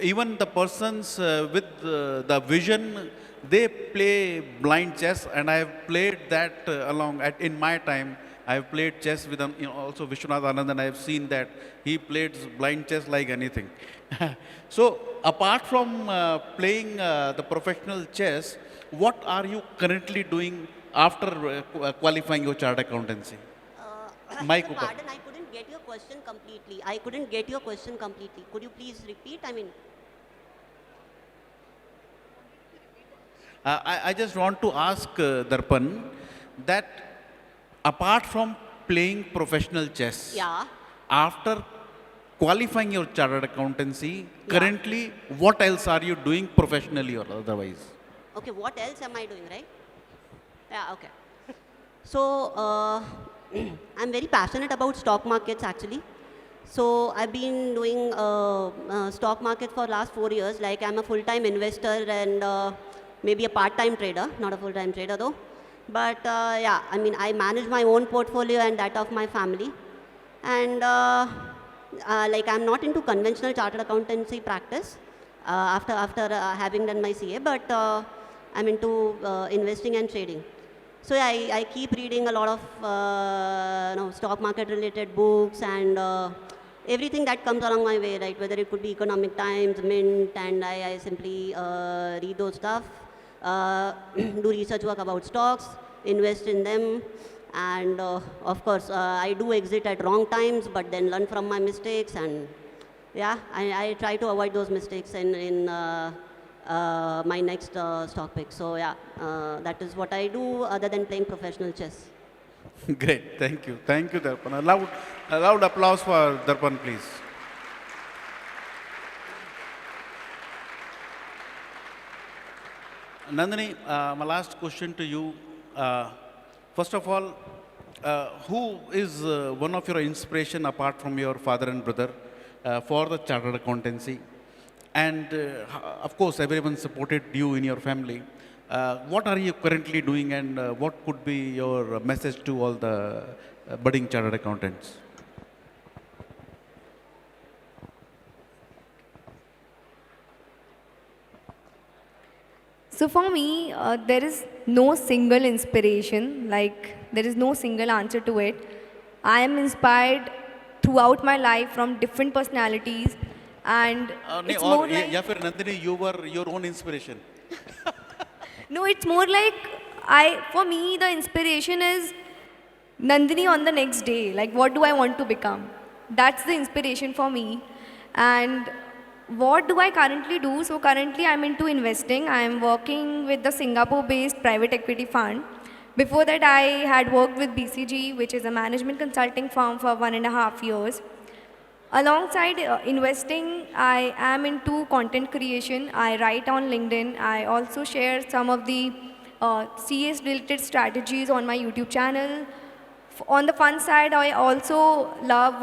even the persons with the vision, they play blind chess, and I have played that in my time. I have played chess with also Vishwanath Anand, and I have seen that he played blind chess like anything. So apart from playing the professional chess, what are you currently doing after qualifying your chartered accountancy? Mike, pardon, I couldn't get your question completely. Could you please repeat? I just want to ask Darpan that apart from playing professional chess, yeah. After qualifying your chartered accountancy, currently, what else are you doing professionally or otherwise? Okay, what else am I doing, right? Yeah, okay. So, I'm very passionate about stock markets actually. So, I've been doing stock market for last 4 years. Like, I'm a full-time investor and maybe a part-time trader, not a full-time trader though. But yeah, I manage my own portfolio and that of my family. And like, I'm not into conventional chartered accountancy practice after having done my CA, but I'm into investing and trading. So yeah, I keep reading a lot of stock market related books and everything that comes along my way, right? Whether it could be Economic Times, Mint, and I simply read those stuff, do research work about stocks, invest in them, and of course I do exit at wrong times, but then learn from my mistakes, and yeah, I try to avoid those mistakes in my next stock pick. So yeah, that is what I do other than playing professional chess. Great, thank you, Darpan. A loud applause for Darpan, please. Nandini, my last question to you. First of all, who is one of your inspiration apart from your father and brother for the chartered accountancy? And of course, everyone supported you in your family. What are you currently doing, and what could be your message to all the budding chartered accountants? So for me, there is no single inspiration, like there is no single answer to it. I am inspired throughout my life from different personalities, and it's more like... Yeah, for Nandini, you were your own inspiration. No, it's more like, for me, the inspiration is Nandini on the next day. Like, what do I want to become? That's the inspiration for me. And what do I currently do? So currently I'm into investing. I'm working with the Singapore-based private equity fund. Before that, I had worked with BCG, which is a management consulting firm, for 1.5 years. Alongside investing, I am into content creation. I write on LinkedIn. I also share some of the CS related strategies on my YouTube channel. On the fun side, I also love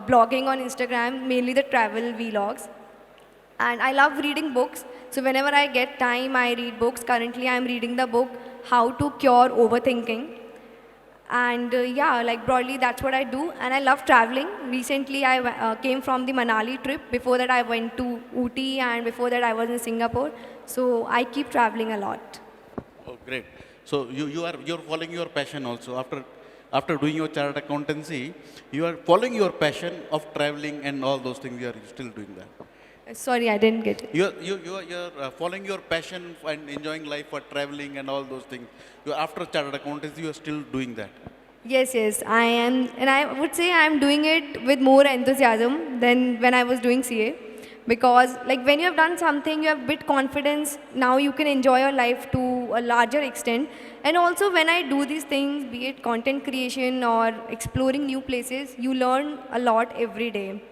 blogging on Instagram, mainly the travel vlogs. And I love reading books. So whenever I get time, I read books. Currently, I'm reading the book, How to Cure Overthinking. And yeah, like broadly, that's what I do. And I love traveling. Recently, I came from the Manali trip. Before that, I went to Ooty, and before that, I was in Singapore. So I keep traveling a lot. Oh, great. So you're following your passion also. After doing your chartered accountancy, you are following your passion of traveling and all those things. You are still doing that. Sorry, I didn't get it. You're following your passion and enjoying life for traveling and all those things. After chartered accountancy, you are still doing that. Yes, yes, I am. And I would say I'm doing it with more enthusiasm than when I was doing CA. Because like when you have done something, you have bit confidence, now you can enjoy your life to a larger extent. And also when I do these things, be it content creation or exploring new places, you learn a lot every day.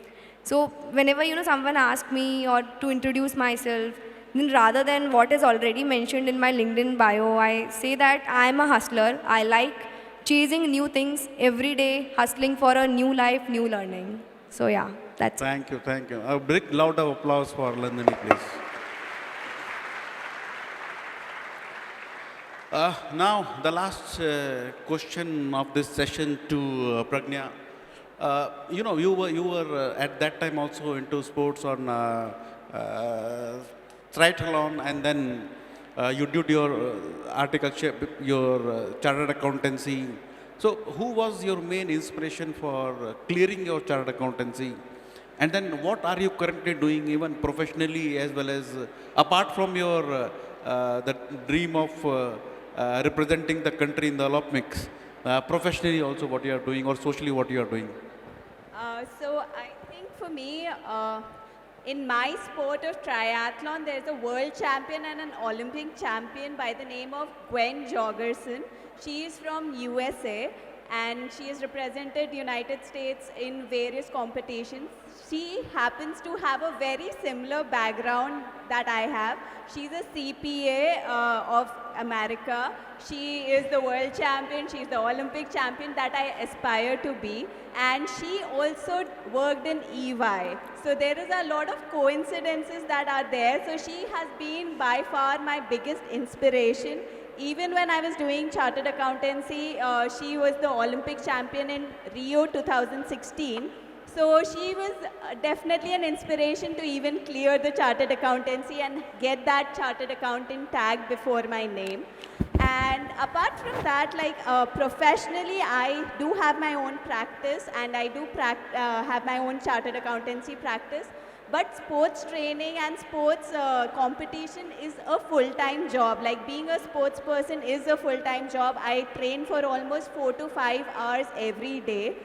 So whenever someone asks me or to introduce myself, then rather than what is already mentioned in my LinkedIn bio, I say that I am a hustler. I like chasing new things every day, hustling for a new life, new learning. So yeah, that's it. Thank you, thank you. A big loud of applause for Nandini, please. Now, the last question of this session to Pragnya. You were at that time also into sports on triathlon, and then you did your articleship, your chartered accountancy. So, who was your main inspiration for clearing your chartered accountancy? And then, what are you currently doing, even professionally, as well as apart from your the dream of representing the country in the Olympics? Professionally, also, what you are doing, or socially, what you are doing? So I think for me, in my sport of triathlon, there's a world champion and an Olympic champion by the name of Gwen Jorgensen. She is from USA and she has represented United States in various competitions. She happens to have a very similar background that I have. She's a CPA of America. She is the world champion. She's the Olympic champion that I aspire to be. And she also worked in EY. So there is a lot of coincidences that are there. So she has been by far my biggest inspiration. Even when I was doing chartered accountancy, she was the Olympic champion in Rio 2016. So she was definitely an inspiration to even clear the chartered accountancy and get that chartered accountant tag before my name. And apart from that, like professionally, I do have my own practice and I do have my own chartered accountancy practice. But sports training and sports competition is a full-time job. Like being a sports person is a full-time job. I train for almost 4 to 5 hours every day.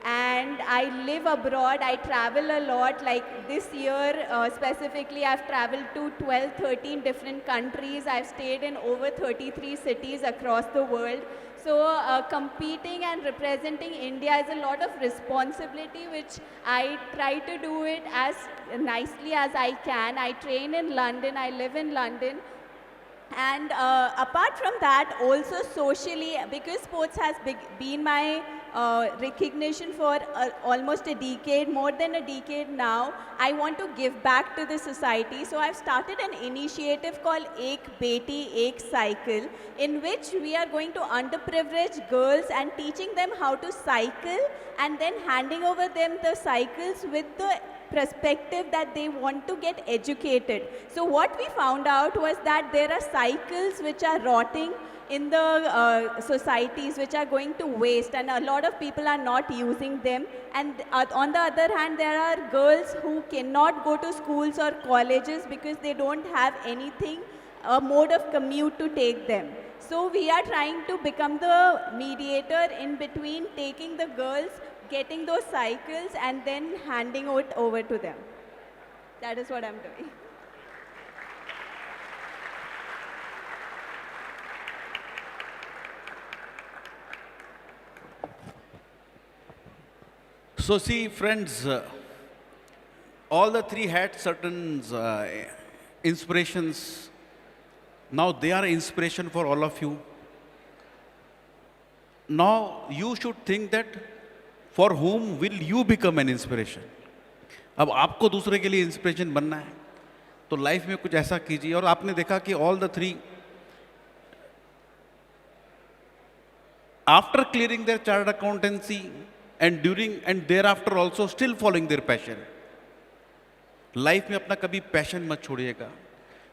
And I live abroad, I travel a lot. Like this year specifically, I've traveled to 12, 13 different countries. I've stayed in over 33 cities across the world. So competing and representing India is a lot of responsibility, which I try to do it as nicely as I can. I train in London, I live in London. And apart from that, also socially, because sports has been my recognition for almost a decade, more than a decade now, I want to give back to the society. So I've started an initiative called Ek Beti Ek Cycle, in which we are going to underprivileged girls and teaching them how to cycle and then handing over them the cycles with the perspective that they want to get educated. So what we found out was that there are cycles which are rotting in the societies, which are going to waste, and a lot of people are not using them. And on the other hand, there are girls who cannot go to schools or colleges because they don't have anything, a mode of commute to take them. So we are trying to become the mediator in between taking the girls getting those cycles and then handing it over to them. That is what I'm doing. So see, friends, all the three had certain inspirations. Now they are inspiration for all of you. Now you should think that for whom will you become an inspiration? अब आपको दूसरे के लिए inspiration बनना है तो life में कुछ ऐसा कीजिए. और आपने देखा कि all the three, after clearing their chartered accountancy and during and thereafter also still following their passion. Life में अपना कभी पैशन मत छोड़िएगा.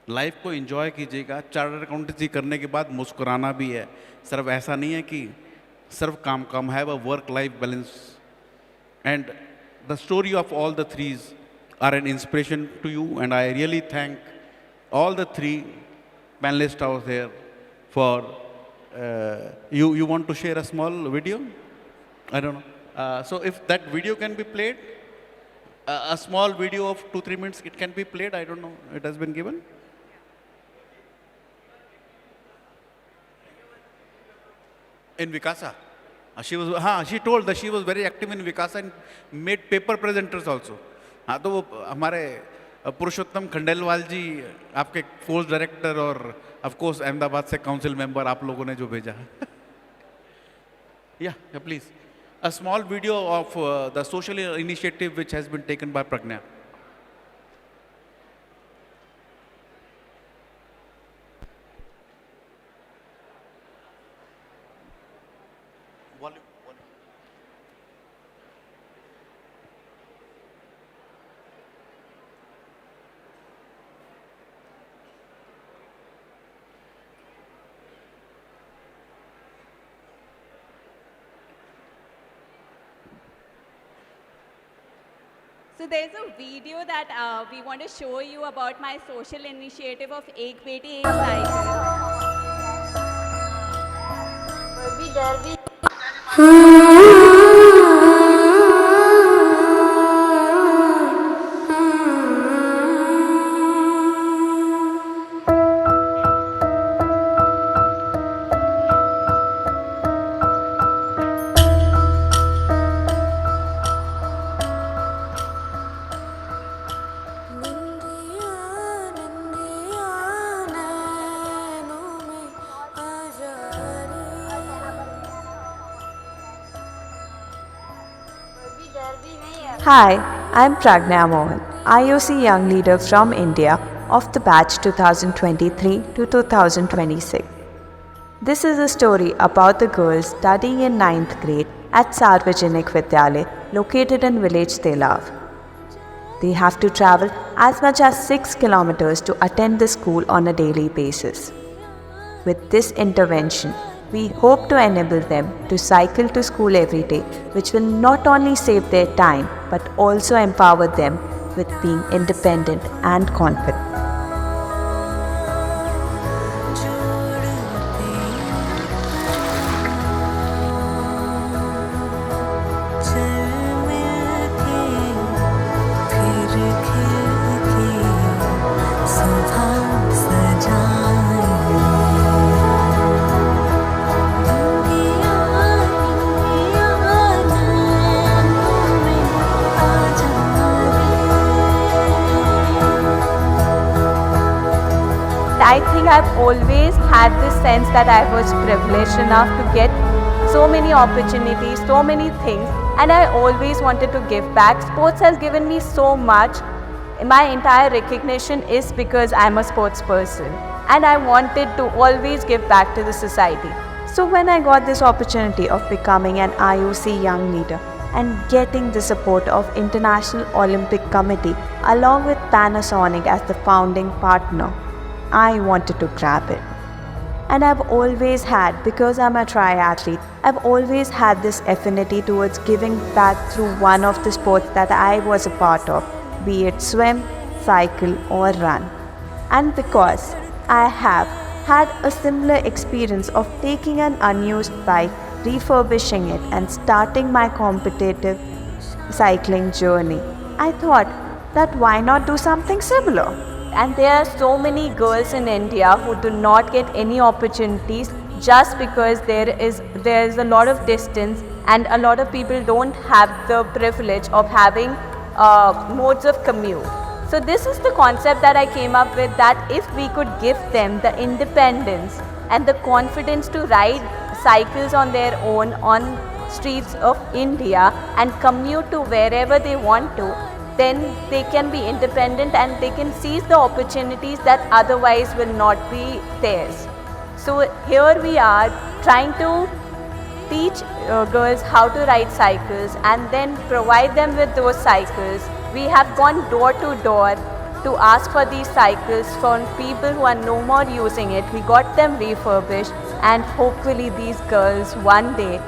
लाइफ को एंजॉय कीजिएगा. चार्टर्ड अकाउंटेंसी करने के बाद मुस्कुराना भी है. सिर्फ ऐसा नहीं है कि सिर्फ काम काम है, वो work life balance. And the story of all the threes are an inspiration to you and I really thank all the three panelist out there for you want to share a small video? I don't know. So if that video can be played, a small video of 2-3 minutes, it can be played. I don't know. It has been given. In WICASA. She told that she was very active in WICASA and made paper presenters also. हाँ तो वो हमारे पुरुषोत्तम खंडेलवाल जी, आपके course director और of course Ahmedabad से council member, आप लोगों ने जो भेजा. Yeah, please. A small video of the social initiative which has been taken by Pragna. So there's a video that we want to show you about my social initiative of Ek Beti Ek Cycle. Hi, I'm Pragna Mohan, IOC Young Leader from India of the batch 2023 to 2026. This is a story about the girls studying in 9th grade at Sarvajanik Vidyalaya located in village Telav. They have to travel as much as 6 kilometers to attend the school on a daily basis. With this intervention, we hope to enable them to cycle to school every day, which will not only save their time but also empower them with being independent and confident. I think I've always had this sense that I was privileged enough to get so many opportunities, so many things, and I always wanted to give back. Sports has given me so much. My entire recognition is because I'm a sports person, and I wanted to always give back to the society. So when I got this opportunity of becoming an IOC Young Leader and getting the support of International Olympic Committee along with Panasonic as the founding partner, I wanted to grab it. And I've always had, because I'm a triathlete, I've always had this affinity towards giving back through one of the sports that I was a part of, be it swim, cycle or run. And because I have had a similar experience of taking an unused bike refurbishing it and starting my competitive cycling journey, I thought that why not do something similar? And there are so many girls in India who do not get any opportunities just because there is a lot of distance and a lot of people don't have the privilege of having modes of commute. So this is the concept that I came up with, that if we could give them the independence and the confidence to ride cycles on their own on streets of India and commute to wherever they want to, then they can be independent and they can seize the opportunities that otherwise will not be theirs. So here we are trying to teach girls how to ride cycles and then provide them with those cycles. We have gone door to door to ask for these cycles from people who are no more using it. We got them refurbished, and hopefully these girls one day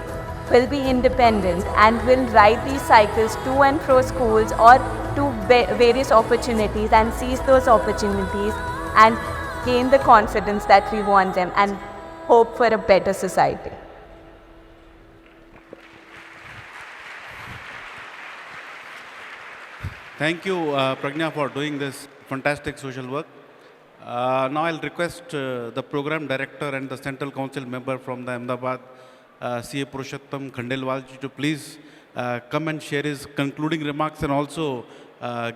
will be independent and will ride these cycles to and fro schools or to various opportunities and seize those opportunities and gain the confidence that we want them and hope for a better society. Thank you, Pragna, for doing this fantastic social work. Now I'll request the program director and the central council member from the Ahmedabad, CA Purushottam Khandelwalji, to please come and share his concluding remarks and also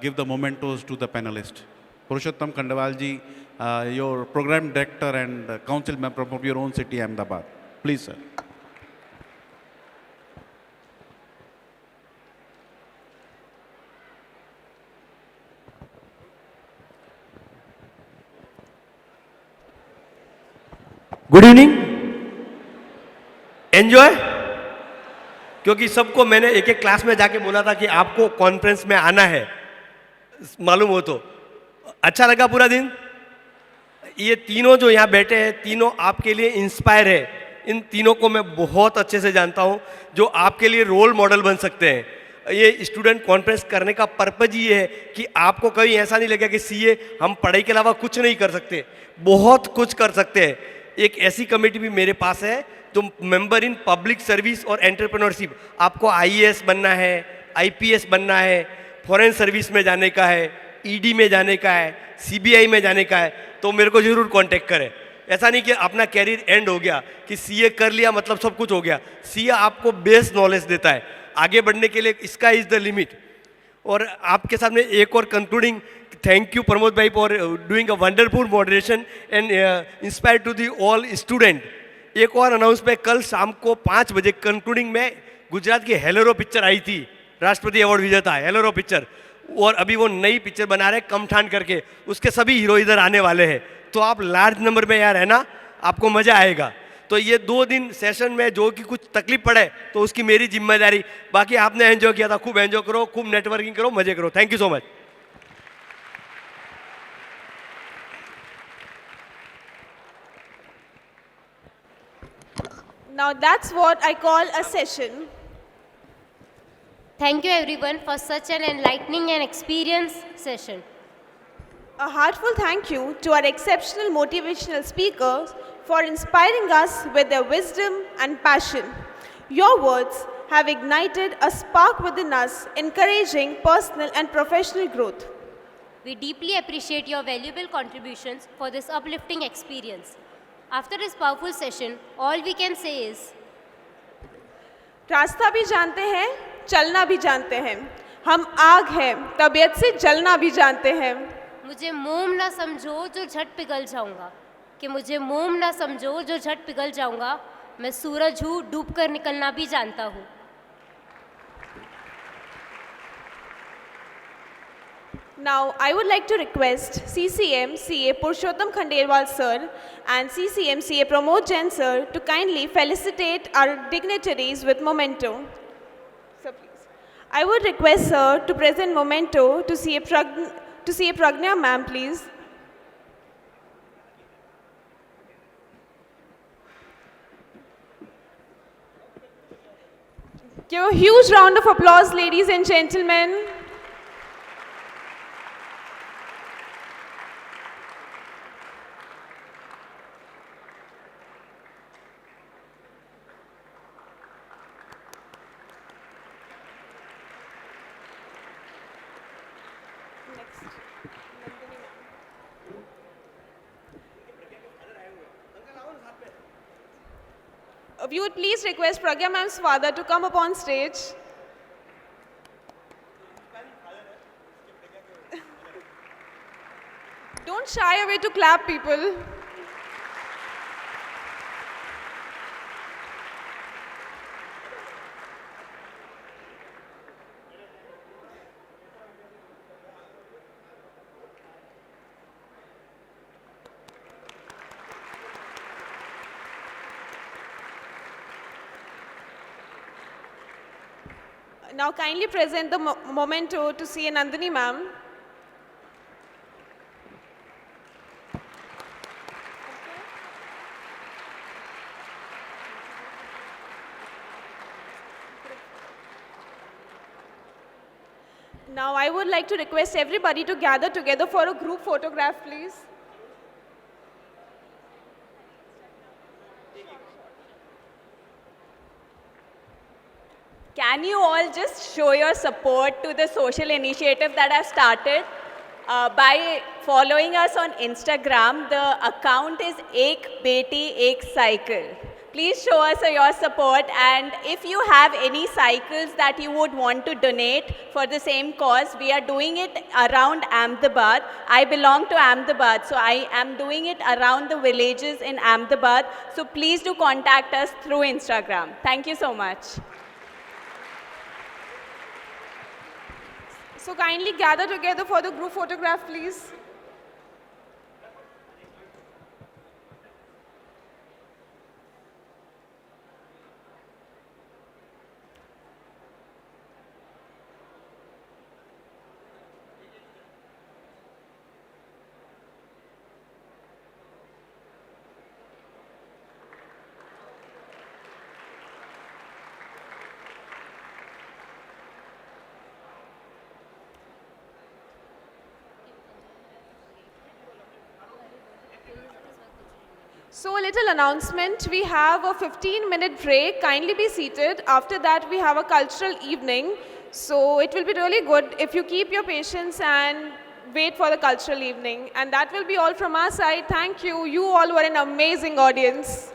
give the mementos to the panelists. Purushottam Khandelwalji, your program director and council member from your own city, Ahmedabad. Please, sir. Good evening, enjoy. क्योंकि सबको मैंने एक एक class में जाके बोला था कि आपको कॉन्फ्रेंस में आना है, मालूम हो तो अच्छा लगा पूरा दिन। ये तीनों जो यहाँ बैठे हैं, तीनों आपके लिए इंस्पायर है। इन तीनों को मैं बहुत अच्छे से जानता हूँ, जो आपके लिए रोल मॉडल बन सकते हैं। ये स्टूडेंट कॉन्फ्रेंस करने का पर्पज ये है कि आपको कभी ऐसा नहीं लगे कि सीए हम पढ़ाई के अलावा कुछ नहीं कर सकते, बहुत कुछ कर सकते हैं। एक ऐसी कमेटी भी मेरे पास है जो मेंबर इन पब्लिक सर्विस और एंटरप्रेन्योरशिप। आपको आईएएस बनना है, आईपीएस बनना है, फॉरेन सर्विस में जाने का है, ईडी में जाने का है, सीबीआई में जाने का है, तो मेरे को जरूर कांटेक्ट करें। ऐसा नहीं कि अपना कैरियर एंड हो गया, कि सीए कर लिया मतलब सब कुछ हो गया। सीए आपको बेस नॉलेज देता है आगे बढ़ने के लिए, इसका इज द लिमिट। और आपके सामने एक और कंक्लूडिंग, थैंक यू प्रमोद भाई for doing a wonderful moderation and inspire to the all student. एक और अनाउंसमेंट, कल शाम को 5 बजे कंक्लूडिंग में गुजरात की हेलोरो पिक्चर आई थी, राष्ट्रपति अवार्ड विजेता है हेलोरो पिक्चर, और अभी वो नई पिक्चर बना रहे कमठान करके, उसके सभी हीरो इधर आने वाले हैं। तो आप लार्ज नंबर में यहाँ रहना, आपको मजा आएगा। तो ये 2 दिन सेशन में जो कि कुछ तकलीफ पड़े तो उसकी मेरी जिम्मेदारी, बाकी आपने एंजॉय किया था, खूब एंजॉय करो, खूब नेटवर्किंग करो, मजे करो। Thank you so much. Now that's what I call a session. Thank you everyone for such an enlightening and experienced session. A heartfelt thank you to our exceptional motivational speakers for inspiring us with their wisdom and passion. Your words have ignited a spark within us, encouraging personal and professional growth. We deeply appreciate your valuable contributions for this uplifting experience. After this powerful session, all we can say is, रास्ता भी जानते हैं, चलना भी जानते हैं। हम आग हैं, तबीयत से जलना भी जानते हैं। मुझे मोम ना समझो जो झट पिघल जाऊंगा, कि मुझे मोम ना समझो जो झट पिघल जाऊंगा। मैं सूरज हूँ, डूब कर निकलना भी जानता हूँ। Now, I would like to request CCM CA Purushottam Khandelwal sir and CCM CA Pramod Jain sir to kindly felicitate our dignitaries with memento. Sir, please. I would request sir to present memento to CA Pragna ma'am, please. Give a huge round of applause, ladies and gentlemen. We would please request Pragya ma'am's father to come up on stage. Don't shy away to clap, people. Now kindly present the memento to C. Nandini ma'am. Now I would like to request everybody to gather together for a group photograph, please. Can you all just show your support to the social initiative that I've started by following us on Instagram? The account is Ek Beti Ek Cycle. Please show us your support, and if you have any cycles that you would want to donate for the same cause, we are doing it around Ahmedabad. I belong to Ahmedabad, so I am doing it around the villages in Ahmedabad. So please do contact us through Instagram. Thank you so much. So kindly gather together for the group photograph, please. So a little announcement, we have a 15-minute break, kindly be seated. After that we have a cultural evening. So it will be really good if you keep your patience and wait for the cultural evening. And that will be all from our side. Thank you. You all were an amazing audience.